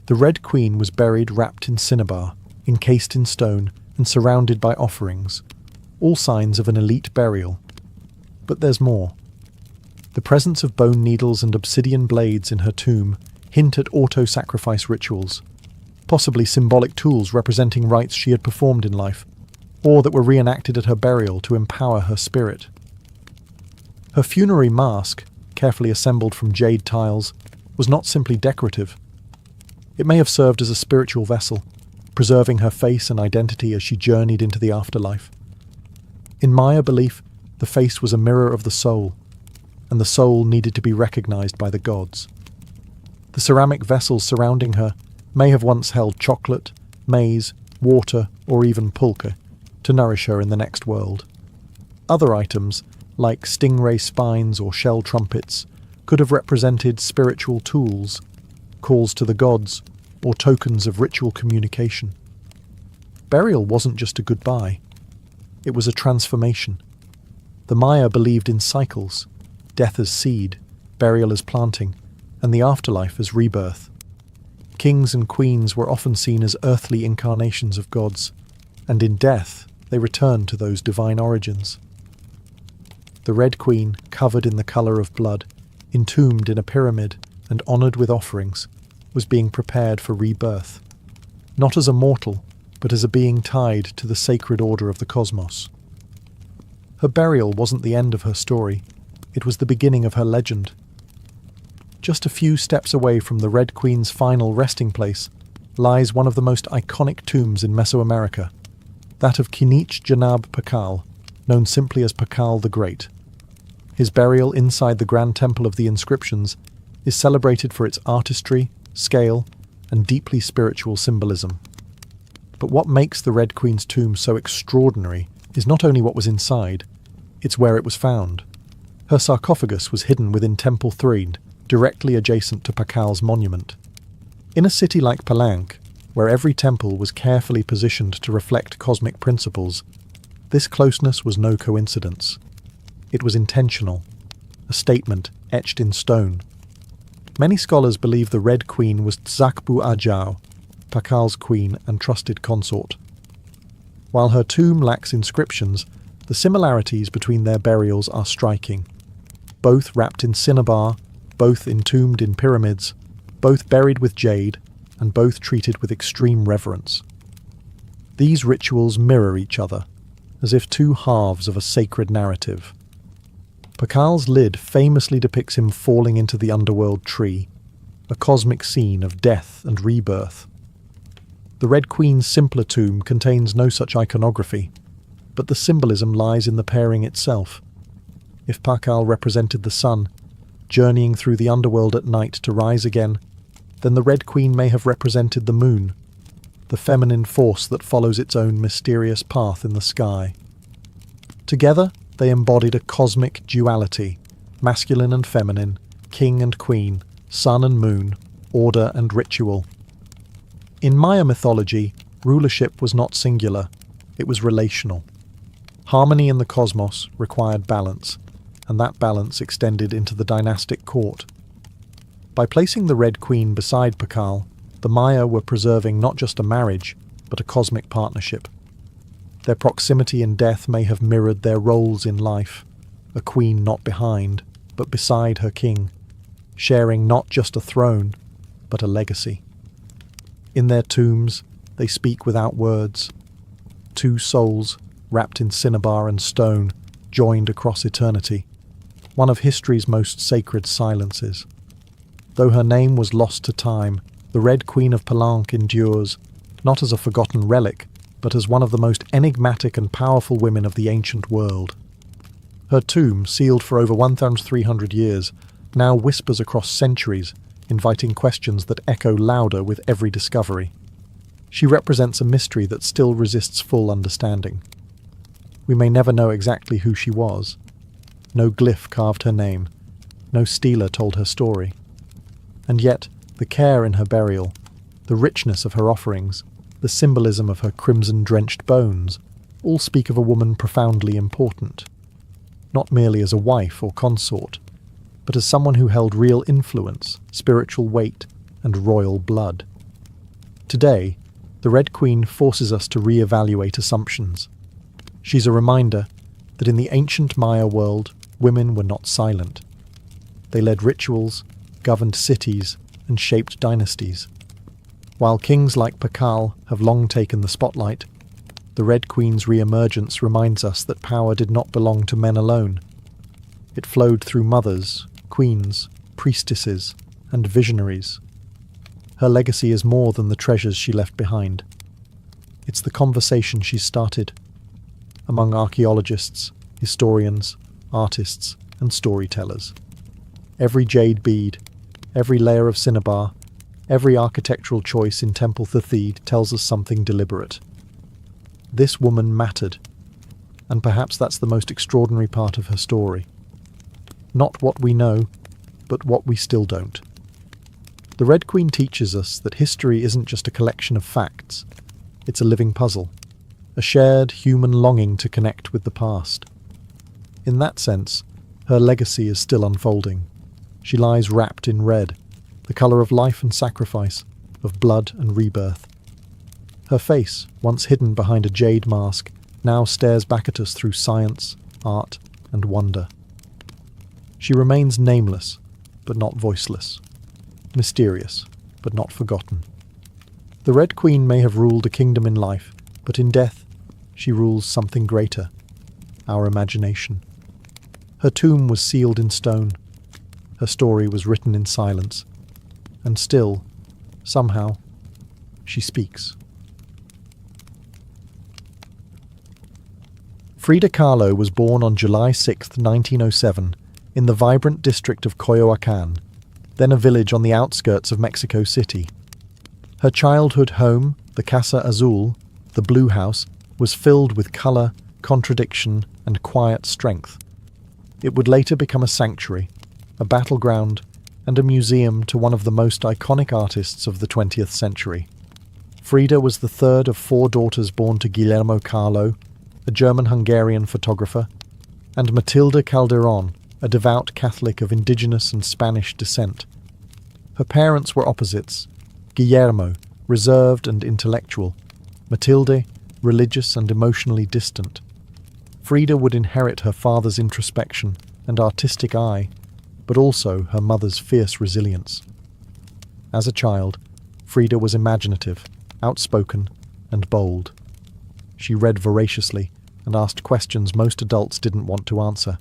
The Red Queen was buried wrapped in cinnabar, encased in stone, and surrounded by offerings, all signs of an elite burial. But there's more. The presence of bone needles and obsidian blades in her tomb hint at auto-sacrifice rituals, possibly symbolic tools representing rites she had performed in life, or that were reenacted at her burial to empower her spirit. Her funerary mask, carefully assembled from jade tiles, was not simply decorative. It may have served as a spiritual vessel, preserving her face and identity as she journeyed into the afterlife. In Maya belief, the face was a mirror of the soul, and the soul needed to be recognized by the gods. The ceramic vessels surrounding her may have once held chocolate, maize, water, or even pulque, to nourish her in the next world. Other items, like stingray spines or shell trumpets, could have represented spiritual tools, calls to the gods, or tokens of ritual communication. Burial wasn't just a goodbye. It was a transformation. The Maya believed in cycles, death as seed, burial as planting, and the afterlife as rebirth. Kings and queens were often seen as earthly incarnations of gods, and in death they returned to those divine origins. The Red Queen, covered in the colour of blood, entombed in a pyramid and honoured with offerings, was being prepared for rebirth, not as a mortal, but as a being tied to the sacred order of the cosmos. Her burial wasn't the end of her story, it was the beginning of her legend. Just a few steps away from the Red Queen's final resting place, lies one of the most iconic tombs in Mesoamerica, that of Kinich Janab Pakal, known simply as Pakal the Great. His burial inside the Grand Temple of the Inscriptions is celebrated for its artistry, scale, and deeply spiritual symbolism. But what makes the Red Queen's tomb so extraordinary is not only what was inside, it's where it was found. Her sarcophagus was hidden within Temple 3, directly adjacent to Pakal's monument. In a city like Palenque, where every temple was carefully positioned to reflect cosmic principles, this closeness was no coincidence. It was intentional, a statement etched in stone. Many scholars believe the Red Queen was Tzakbu Ajao, Pakal's queen and trusted consort. While her tomb lacks inscriptions, the similarities between their burials are striking. Both wrapped in cinnabar, both entombed in pyramids, both buried with jade, and both treated with extreme reverence. These rituals mirror each other, as if two halves of a sacred narrative. Pakal's lid famously depicts him falling into the underworld tree, a cosmic scene of death and rebirth. The Red Queen's simpler tomb contains no such iconography, but the symbolism lies in the pairing itself. If Pakal represented the sun, journeying through the underworld at night to rise again, then the Red Queen may have represented the moon, the feminine force that follows its own mysterious path in the sky. Together, they embodied a cosmic duality, masculine and feminine, king and queen, sun and moon, order and ritual. In Maya mythology, rulership was not singular, it was relational. Harmony in the cosmos required balance, and that balance extended into the dynastic court. By placing the Red Queen beside Pakal, the Maya were preserving not just a marriage, but a cosmic partnership. Their proximity in death may have mirrored their roles in life, a queen not behind, but beside her king, sharing not just a throne, but a legacy. In their tombs, they speak without words. Two souls, wrapped in cinnabar and stone, joined across eternity, one of history's most sacred silences. Though her name was lost to time, the Red Queen of Palenque endures, not as a forgotten relic, but as one of the most enigmatic and powerful women of the ancient world. Her tomb, sealed for over 1,300 years, now whispers across centuries, inviting questions that echo louder with every discovery. She represents a mystery that still resists full understanding. We may never know exactly who she was. No glyph carved her name. No stela told her story. And yet, the care in her burial, the richness of her offerings, the symbolism of her crimson-drenched bones, all speak of a woman profoundly important. Not merely as a wife or consort, but as someone who held real influence, spiritual weight, and royal blood. Today, the Red Queen forces us to re-evaluate assumptions. She's a reminder that in the ancient Maya world, women were not silent. They led rituals, governed cities, and shaped dynasties. While kings like Pakal have long taken the spotlight, the Red Queen's re-emergence reminds us that power did not belong to men alone. It flowed through mothers, queens, priestesses, and visionaries. Her legacy is more than the treasures she left behind. It's the conversation she started among archaeologists, historians, artists, and storytellers. Every jade bead, every layer of cinnabar, every architectural choice in Temple Thethid tells us something deliberate. This woman mattered, and perhaps that's the most extraordinary part of her story. Not what we know, but what we still don't. The Red Queen teaches us that history isn't just a collection of facts, it's a living puzzle, a shared human longing to connect with the past. In that sense, her legacy is still unfolding. She lies wrapped in red, the colour of life and sacrifice, of blood and rebirth. Her face, once hidden behind a jade mask, now stares back at us through science, art, and wonder. She remains nameless, but not voiceless. Mysterious, but not forgotten. The Red Queen may have ruled a kingdom in life, but in death, she rules something greater, our imagination. Her tomb was sealed in stone. Her story was written in silence. And still, somehow, she speaks. Frida Kahlo was born on July 6, 1907, in the vibrant district of Coyoacán, then a village on the outskirts of Mexico City. Her childhood home, the Casa Azul, the Blue House, was filled with colour, contradiction, and quiet strength. It would later become a sanctuary, a battleground, and a museum to one of the most iconic artists of the 20th century. Frida was the third of 4 daughters born to Guillermo Kahlo, a German-Hungarian photographer, and Matilde Calderón, a devout Catholic of indigenous and Spanish descent. Her parents were opposites: Guillermo, reserved and intellectual; Matilde, religious and emotionally distant. Frida would inherit her father's introspection and artistic eye, but also her mother's fierce resilience. As a child, Frida was imaginative, outspoken, and bold. She read voraciously and asked questions most adults didn't want to answer.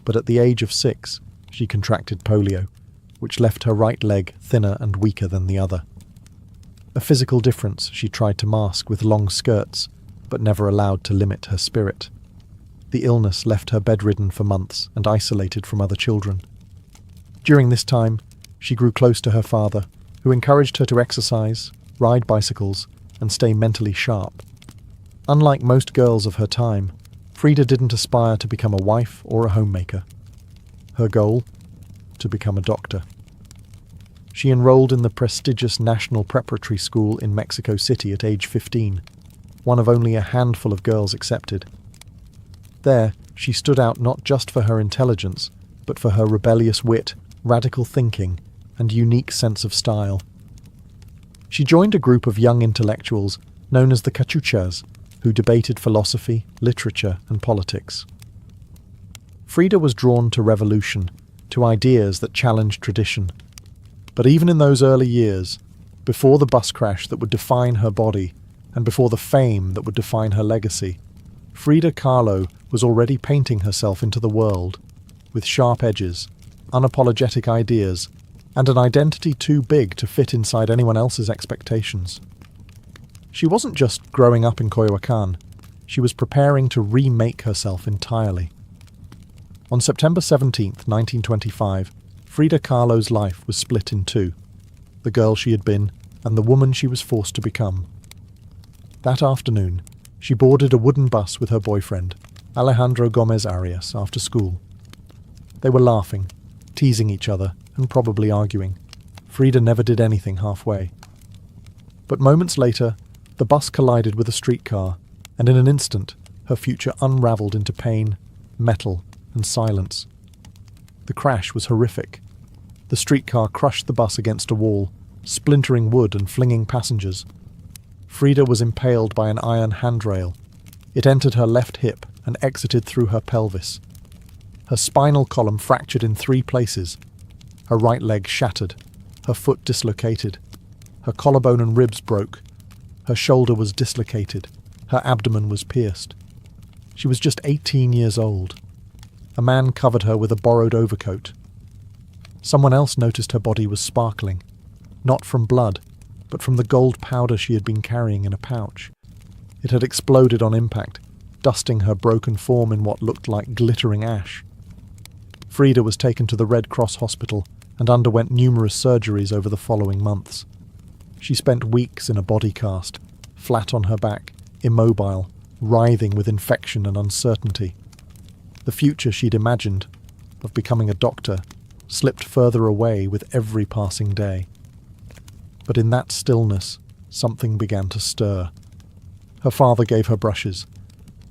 But at the age of 6, she contracted polio, which left her right leg thinner and weaker than the other. A physical difference she tried to mask with long skirts, but never allowed to limit her spirit. The illness left her bedridden for months and isolated from other children. During this time, she grew close to her father, who encouraged her to exercise, ride bicycles, and stay mentally sharp. Unlike most girls of her time, Frida didn't aspire to become a wife or a homemaker. Her goal? To become a doctor. She enrolled in the prestigious National Preparatory School in Mexico City at age 15, one of only a handful of girls accepted. There, she stood out not just for her intelligence, but for her rebellious wit, radical thinking, and unique sense of style. She joined a group of young intellectuals known as the Cachuchas, who debated philosophy, literature, and politics. Frida was drawn to revolution, to ideas that challenged tradition. But even in those early years, before the bus crash that would define her body, and before the fame that would define her legacy, Frida Kahlo was already painting herself into the world, with sharp edges, unapologetic ideas, and an identity too big to fit inside anyone else's expectations. She wasn't just growing up in Coyoacán, she was preparing to remake herself entirely. On September 17, 1925, Frida Kahlo's life was split in two: the girl she had been and the woman she was forced to become. That afternoon, she boarded a wooden bus with her boyfriend, Alejandro Gomez Arias, after school. They were laughing, teasing each other, and probably arguing. Frida never did anything halfway. But moments later, the bus collided with a streetcar, and in an instant, her future unraveled into pain, metal, and silence. The crash was horrific. The streetcar crushed the bus against a wall, splintering wood and flinging passengers. Frida was impaled by an iron handrail. It entered her left hip and exited through her pelvis. Her spinal column fractured in 3 places. Her right leg shattered, her foot dislocated. Her collarbone and ribs broke. Her shoulder was dislocated. Her abdomen was pierced. She was just 18 years old. A man covered her with a borrowed overcoat. Someone else noticed her body was sparkling, not from blood, but from the gold powder she had been carrying in a pouch. It had exploded on impact, dusting her broken form in what looked like glittering ash. Frida was taken to the Red Cross hospital and underwent numerous surgeries over the following months. She spent weeks in a body cast, flat on her back, immobile, writhing with infection and uncertainty. The future she'd imagined, of becoming a doctor, slipped further away with every passing day. But in that stillness, something began to stir. Her father gave her brushes.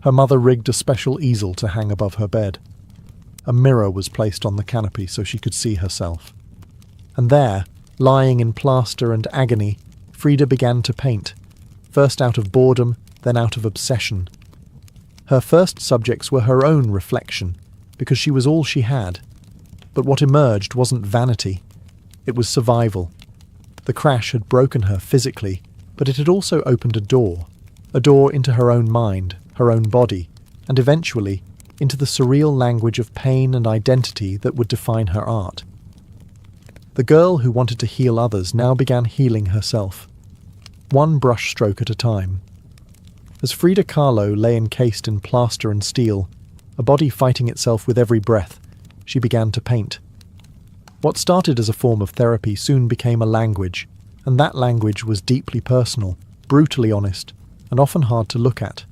Her mother rigged a special easel to hang above her bed. A mirror was placed on the canopy so she could see herself. And there, lying in plaster and agony, Frida began to paint, first out of boredom, then out of obsession. Her first subjects were her own reflection, because she was all she had. But what emerged wasn't vanity. It was survival. The crash had broken her physically, but it had also opened a door into her own mind, her own body, and eventually into the surreal language of pain and identity that would define her art. The girl who wanted to heal others now began healing herself. one brush stroke at a time. As Frida Kahlo lay encased in plaster and steel, a body fighting itself with every breath, she began to paint. What started as a form of therapy soon became a language, and that language was deeply personal, brutally honest, and often hard to look at.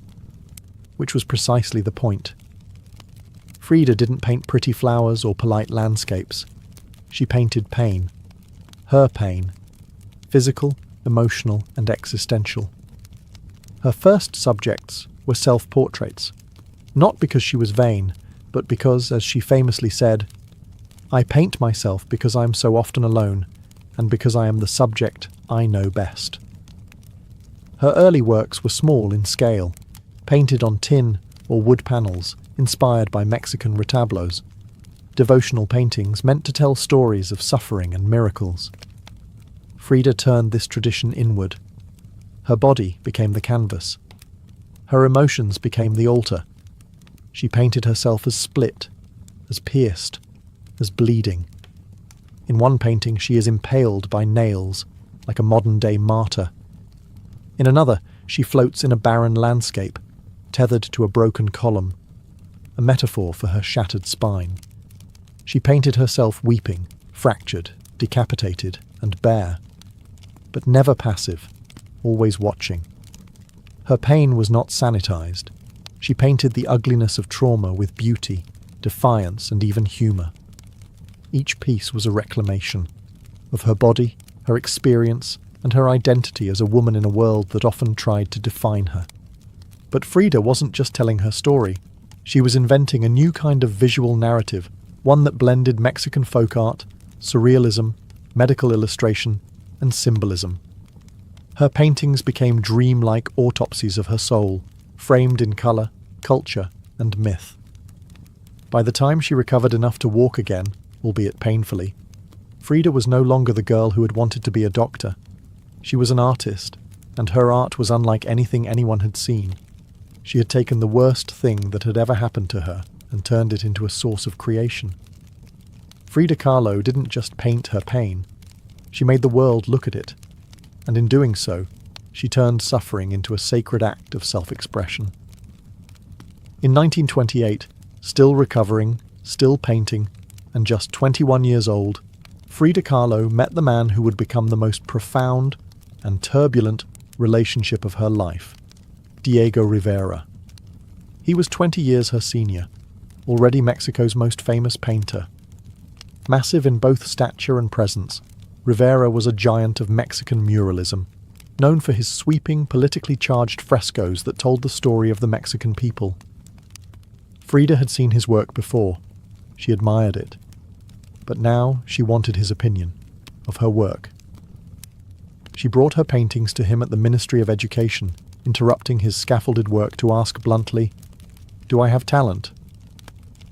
Which was precisely the point. Frida didn't paint pretty flowers or polite landscapes. She painted pain. Her pain. Physical, emotional, and existential. Her first subjects were self-portraits. Not because she was vain, but because, as she famously said, "I paint myself because I am so often alone, and because I am the subject I know best." Her early works were small in scale, painted on tin or wood panels, inspired by Mexican retablos. Devotional paintings meant to tell stories of suffering and miracles. Frida turned this tradition inward. Her body became the canvas. Her emotions became the altar. She painted herself as split, as pierced, as bleeding. In one painting she is impaled by nails, like a modern-day martyr. In another, she floats in a barren landscape, tethered to a broken column, a metaphor for her shattered spine. She painted herself weeping, fractured, decapitated, and bare, but never passive, always watching. Her pain was not sanitized. She painted the ugliness of trauma with beauty, defiance, and even humor. Each piece was a reclamation of her body, her experience, and her identity as a woman in a world that often tried to define her. But Frida wasn't just telling her story. She was inventing a new kind of visual narrative, one that blended Mexican folk art, surrealism, medical illustration, and symbolism. Her paintings became dreamlike autopsies of her soul, framed in color, culture, and myth. By the time she recovered enough to walk again, albeit painfully, Frida was no longer the girl who had wanted to be a doctor. She was an artist, and her art was unlike anything anyone had seen. She had taken the worst thing that had ever happened to her and turned it into a source of creation. Frida Kahlo didn't just paint her pain. She made the world look at it, and in doing so, she turned suffering into a sacred act of self-expression. In 1928, still recovering, still painting, and just 21 years old, Frida Kahlo met the man who would become the most profound and turbulent relationship of her life, Diego Rivera. He was 20 years her senior, already Mexico's most famous painter. Massive in both stature and presence, Rivera was a giant of Mexican muralism, known for his sweeping, politically charged frescoes that told the story of the Mexican people. Frida had seen his work before. She admired it. But now she wanted his opinion of her work. She brought her paintings to him at the Ministry of Education, interrupting his scaffolded work to ask bluntly, "Do I have talent?"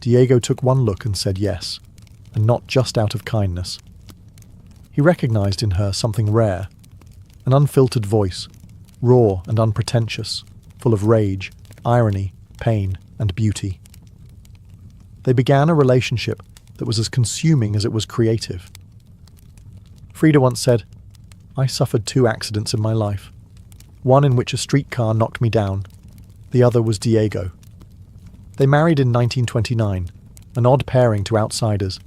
Diego took one look and said yes, and not just out of kindness. He recognized in her something rare, an unfiltered voice, raw and unpretentious, full of rage, irony, pain, and beauty. They began a relationship that was as consuming as it was creative. Frida once said, "I suffered 2 accidents in my life. One in which a streetcar knocked me down. The other was Diego." They married in 1929, an odd pairing to outsiders.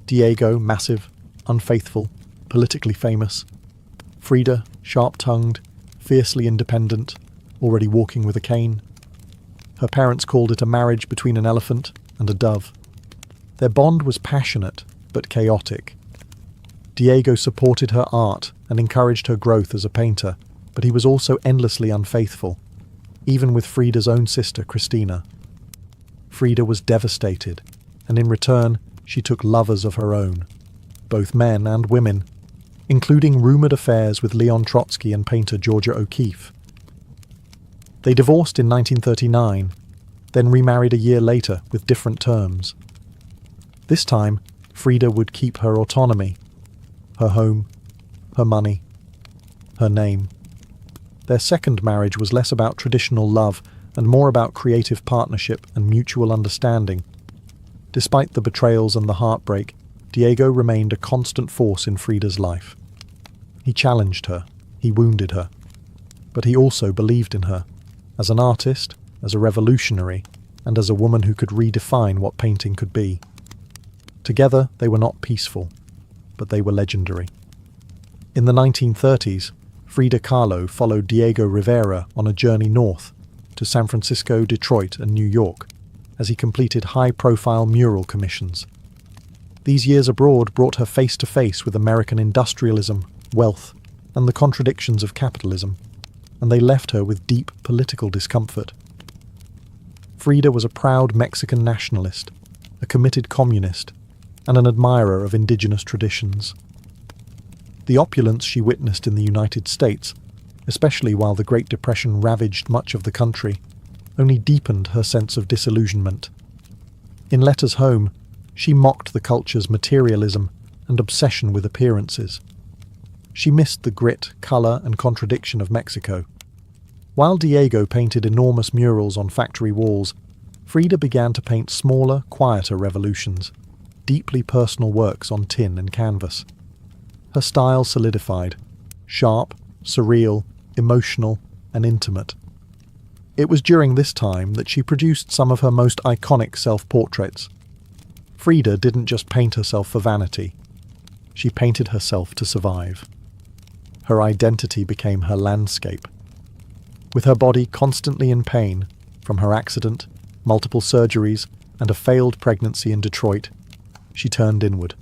Diego, massive, unfaithful, politically famous. Frida, sharp-tongued, fiercely independent, already walking with a cane. Her parents called it a marriage between an elephant and a dove. Their bond was passionate, but chaotic. Diego supported her art and encouraged her growth as a painter, but he was also endlessly unfaithful, even with Frida's own sister, Christina. Frida was devastated, and in return, she took lovers of her own, both men and women, including rumoured affairs with Leon Trotsky and painter Georgia O'Keeffe. They divorced in 1939, then remarried a year later with different terms. This time, Frida would keep her autonomy, her home, her money, her name. Their second marriage was less about traditional love and more about creative partnership and mutual understanding. Despite the betrayals and the heartbreak, Diego remained a constant force in Frida's life. He challenged her, he wounded her, but he also believed in her, as an artist, as a revolutionary, and as a woman who could redefine what painting could be. Together, they were not peaceful, but they were legendary. In the 1930s, Frida Kahlo followed Diego Rivera on a journey north to San Francisco, Detroit, and New York, as he completed high-profile mural commissions. These years abroad brought her face-to-face with American industrialism, wealth, and the contradictions of capitalism, and they left her with deep political discomfort. Frida was a proud Mexican nationalist, a committed communist, and an admirer of indigenous traditions. The opulence she witnessed in the United States, especially while the Great Depression ravaged much of the country, only deepened her sense of disillusionment. In letters home, she mocked the culture's materialism and obsession with appearances. She missed the grit, colour, and contradiction of Mexico. While Diego painted enormous murals on factory walls, Frida began to paint smaller, quieter revolutions, deeply personal works on tin and canvas. Her style solidified, sharp, surreal, emotional, and intimate. It was during this time that she produced some of her most iconic self-portraits. Frida didn't just paint herself for vanity. She painted herself to survive. Her identity became her landscape. With her body constantly in pain, from her accident, multiple surgeries, and a failed pregnancy in Detroit, she turned inward.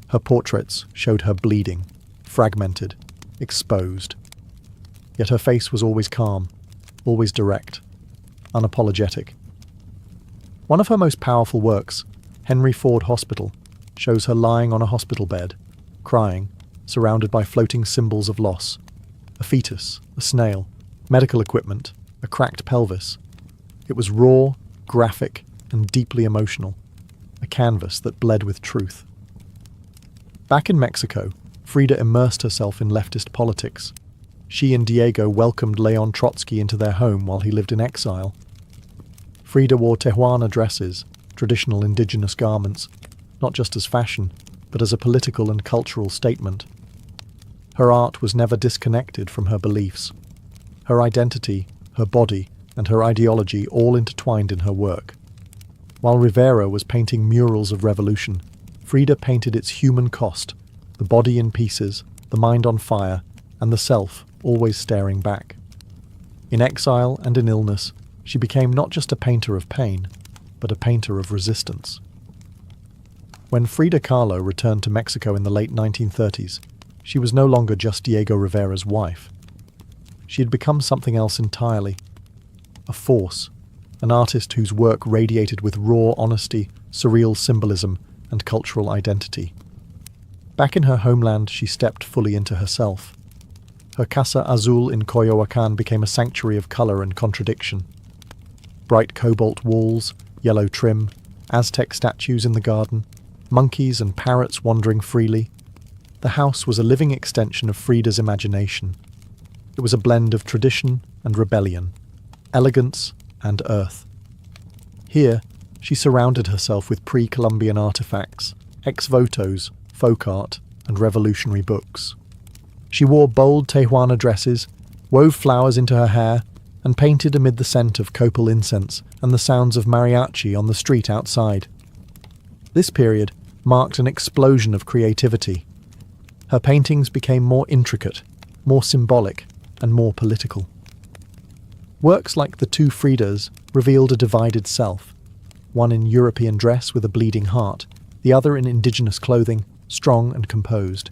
Her portraits showed her bleeding, fragmented, exposed. Yet her face was always calm, always direct, unapologetic. One of her most powerful works, Henry Ford Hospital, shows her lying on a hospital bed, crying, surrounded by floating symbols of loss. A fetus, a snail, medical equipment, a cracked pelvis. It was raw, graphic, and deeply emotional, a canvas that bled with truth. Back in Mexico, Frida immersed herself in leftist politics. She and Diego welcomed Leon Trotsky into their home while he lived in exile. Frida wore Tehuana dresses, traditional indigenous garments, not just as fashion, but as a political and cultural statement. Her art was never disconnected from her beliefs. Her identity, her body, and her ideology all intertwined in her work. While Rivera was painting murals of revolution, Frida painted its human cost, the body in pieces, the mind on fire, and the self always staring back. In exile and in illness, she became not just a painter of pain, but a painter of resistance. When Frida Kahlo returned to Mexico in the late 1930s, she was no longer just Diego Rivera's wife. She had become something else entirely. A force, an artist whose work radiated with raw honesty, surreal symbolism, and cultural identity. Back in her homeland, she stepped fully into herself. Her Casa Azul in Coyoacán became a sanctuary of colour and contradiction. Bright cobalt walls, yellow trim, Aztec statues in the garden, monkeys and parrots wandering freely. The house was a living extension of Frida's imagination. It was a blend of tradition and rebellion, elegance and earth. Here, she surrounded herself with pre-Columbian artifacts, ex-votos, folk art, and revolutionary books. She wore bold Tehuana dresses, wove flowers into her hair, and painted amid the scent of copal incense and the sounds of mariachi on the street outside. This period marked an explosion of creativity. Her paintings became more intricate, more symbolic, and more political. Works like the two Fridas revealed a divided self, one in European dress with a bleeding heart, the other in indigenous clothing, strong and composed.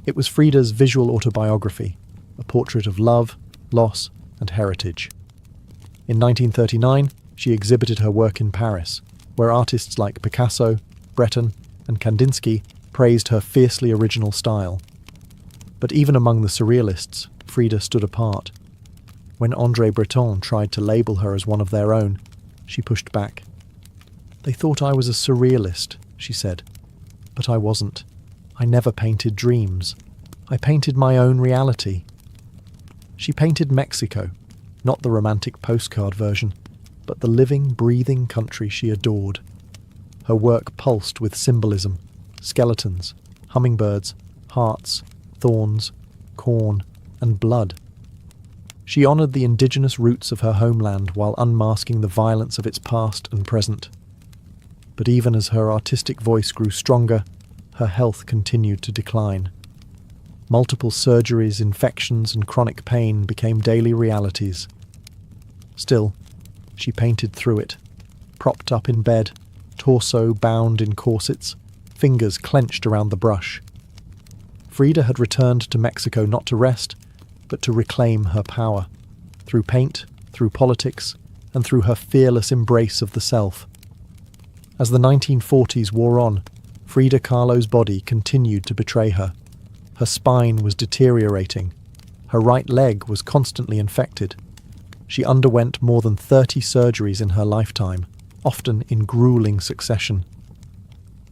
It was Frida's visual autobiography, a portrait of love, loss, and heritage. In 1939, she exhibited her work in Paris, where artists like Picasso, Breton, and Kandinsky praised her fiercely original style. But even among the surrealists, Frida stood apart. When André Breton tried to label her as one of their own, she pushed back. "They thought I was a surrealist," she said. "But I wasn't. I never painted dreams. I painted my own reality." She painted Mexico, not the romantic postcard version, but the living, breathing country she adored. Her work pulsed with symbolism, skeletons, hummingbirds, hearts, thorns, corn, and blood. She honoured the indigenous roots of her homeland while unmasking the violence of its past and present. But even as her artistic voice grew stronger, her health continued to decline. Multiple surgeries, infections, and chronic pain became daily realities. Still, she painted through it, propped up in bed, torso bound in corsets, fingers clenched around the brush. Frida had returned to Mexico not to rest, but to reclaim her power, through paint, through politics, and through her fearless embrace of the self. As the 1940s wore on, Frida Kahlo's body continued to betray her. Her spine was deteriorating. Her right leg was constantly infected. She underwent more than 30 surgeries in her lifetime, often in grueling succession.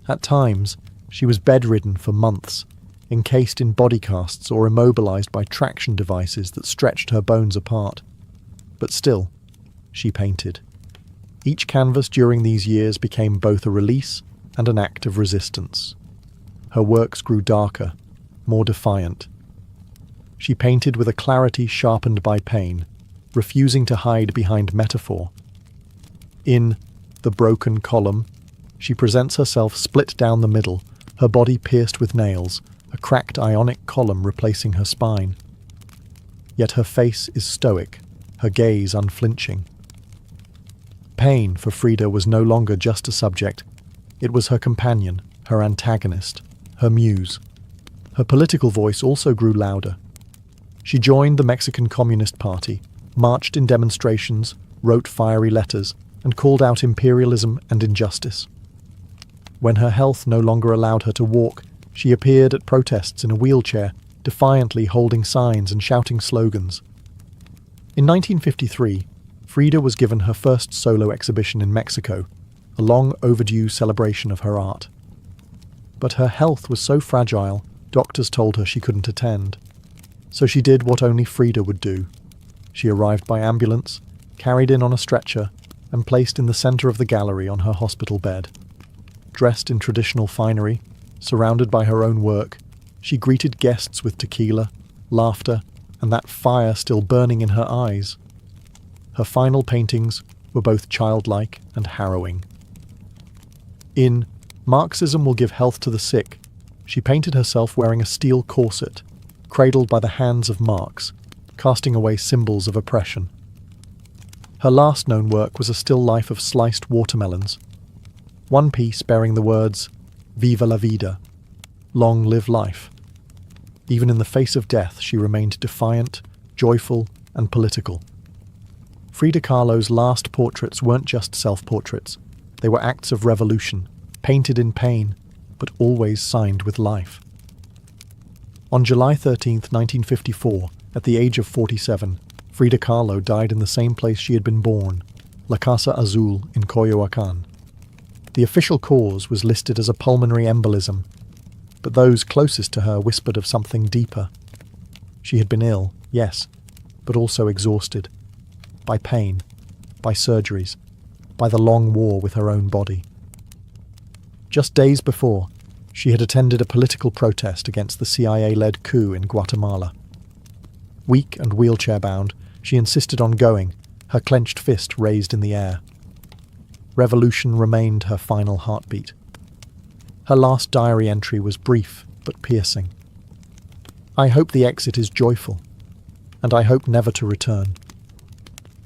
At times, she was bedridden for months, encased in body casts or immobilized by traction devices that stretched her bones apart. But still, she painted. Each canvas during these years became both a release and an act of resistance. Her works grew darker, more defiant. She painted with a clarity sharpened by pain, refusing to hide behind metaphor. In The Broken Column, she presents herself split down the middle, her body pierced with nails, a cracked ionic column replacing her spine. Yet her face is stoic, her gaze unflinching. Pain for Frida was no longer just a subject. It was her companion, her antagonist, her muse. Her political voice also grew louder. She joined the Mexican Communist Party, marched in demonstrations, wrote fiery letters, and called out imperialism and injustice. When her health no longer allowed her to walk, she appeared at protests in a wheelchair, defiantly holding signs and shouting slogans. In 1953, Frida was given her first solo exhibition in Mexico, a long overdue celebration of her art. But her health was so fragile, doctors told her she couldn't attend. So she did what only Frida would do. She arrived by ambulance, carried in on a stretcher, and placed in the centre of the gallery on her hospital bed. Dressed in traditional finery, surrounded by her own work, she greeted guests with tequila, laughter, and that fire still burning in her eyes. Her final paintings were both childlike and harrowing. In Marxism Will Give Health to the Sick, she painted herself wearing a steel corset, cradled by the hands of Marx, casting away symbols of oppression. Her last known work was a still life of sliced watermelons, one piece bearing the words, "Viva la vida," long live life. Even in the face of death, she remained defiant, joyful, and political. Frida Kahlo's last portraits weren't just self-portraits. They were acts of revolution, painted in pain, but always signed with life. On July 13, 1954, at the age of 47, Frida Kahlo died in the same place she had been born, La Casa Azul in Coyoacán. The official cause was listed as a pulmonary embolism, but those closest to her whispered of something deeper. She had been ill, yes, but also exhausted. By pain, by surgeries, by the long war with her own body. Just days before, she had attended a political protest against the CIA-led coup in Guatemala. Weak and wheelchair-bound, she insisted on going, her clenched fist raised in the air. Revolution remained her final heartbeat. Her last diary entry was brief but piercing. "I hope the exit is joyful, and I hope never to return."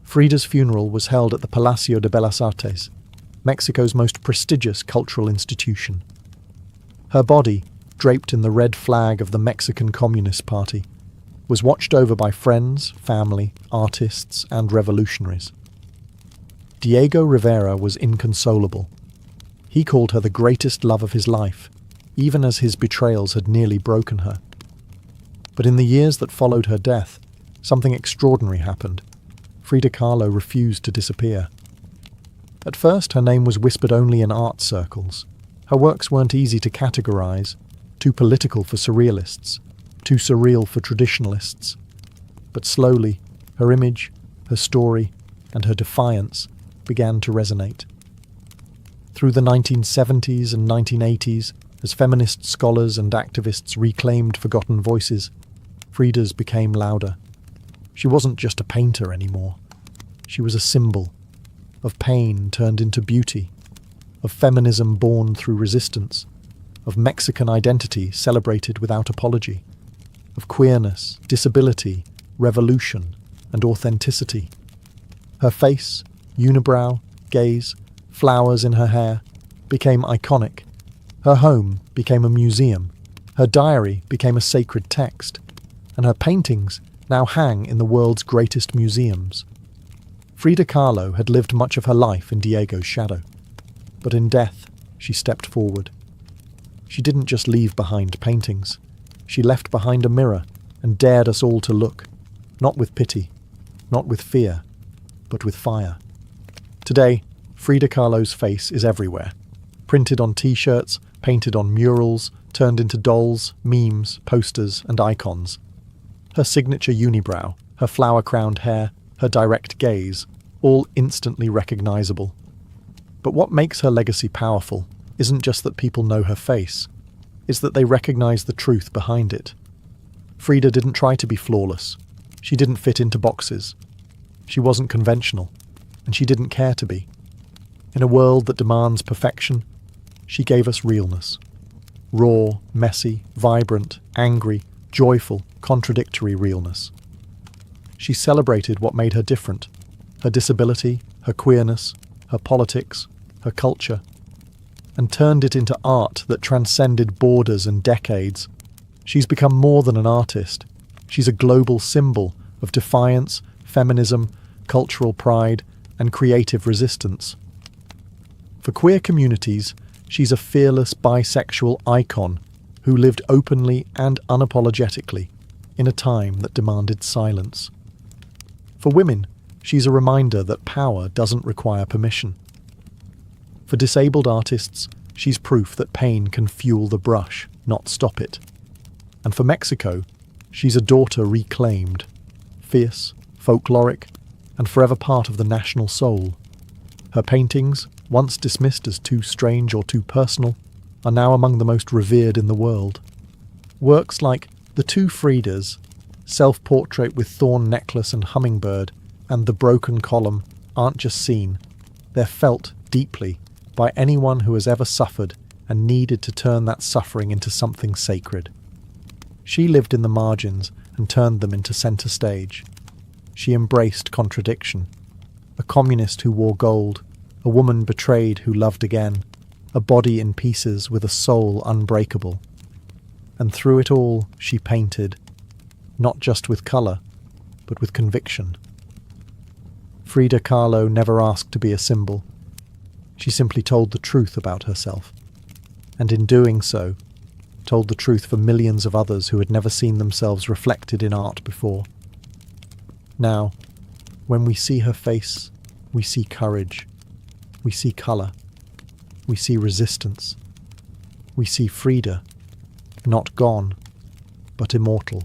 Frida's funeral was held at the Palacio de Bellas Artes, Mexico's most prestigious cultural institution. Her body, draped in the red flag of the Mexican Communist Party, was watched over by friends, family, artists, and revolutionaries. Diego Rivera was inconsolable. He called her the greatest love of his life, even as his betrayals had nearly broken her. But in the years that followed her death, something extraordinary happened. Frida Kahlo refused to disappear. At first, her name was whispered only in art circles. Her works weren't easy to categorize, too political for surrealists, too surreal for traditionalists. But slowly, her image, her story, and her defiance began to resonate. Through the 1970s and 1980s, as feminist scholars and activists reclaimed forgotten voices, Frida's became louder. She wasn't just a painter anymore. She was a symbol of pain turned into beauty, of feminism born through resistance, of Mexican identity celebrated without apology, of queerness, disability, revolution, and authenticity. Her face, unibrow, gaze, flowers in her hair, became iconic. Her home became a museum. Her diary became a sacred text. And her paintings now hang in the world's greatest museums. Frida Kahlo had lived much of her life in Diego's shadow. But in death, she stepped forward. She didn't just leave behind paintings. She left behind a mirror and dared us all to look, not with pity, not with fear, but with fire. Today, Frida Kahlo's face is everywhere. Printed on t-shirts, painted on murals, turned into dolls, memes, posters, and icons. Her signature unibrow, her flower-crowned hair, her direct gaze, all instantly recognizable. But what makes her legacy powerful isn't just that people know her face, it's that they recognize the truth behind it. Frida didn't try to be flawless. She didn't fit into boxes. She wasn't conventional, and she didn't care to be. In a world that demands perfection, she gave us realness. Raw, messy, vibrant, angry, joyful, contradictory realness. She celebrated what made her different: her disability, her queerness, her politics, her culture, and turned it into art that transcended borders and decades. She's become more than an artist. She's a global symbol of defiance, feminism, cultural pride, and creative resistance. For queer communities, she's a fearless bisexual icon who lived openly and unapologetically in a time that demanded silence. For women, she's a reminder that power doesn't require permission. For disabled artists, she's proof that pain can fuel the brush, not stop it. And for Mexico, she's a daughter reclaimed, fierce, folkloric, and forever part of the national soul. Her paintings, once dismissed as too strange or too personal, are now among the most revered in the world. Works like The Two Fridas, Self-Portrait with Thorn Necklace and Hummingbird, and The Broken Column aren't just seen, they're felt deeply by anyone who has ever suffered and needed to turn that suffering into something sacred. She lived in the margins and turned them into centre stage. She embraced contradiction. A communist who wore gold, a woman betrayed who loved again, a body in pieces with a soul unbreakable. And through it all, she painted, not just with colour, but with conviction. Frida Kahlo never asked to be a symbol. She simply told the truth about herself, and in doing so, told the truth for millions of others who had never seen themselves reflected in art before. Now, when we see her face, we see courage, we see colour, we see resistance, we see Frida, not gone, but immortal.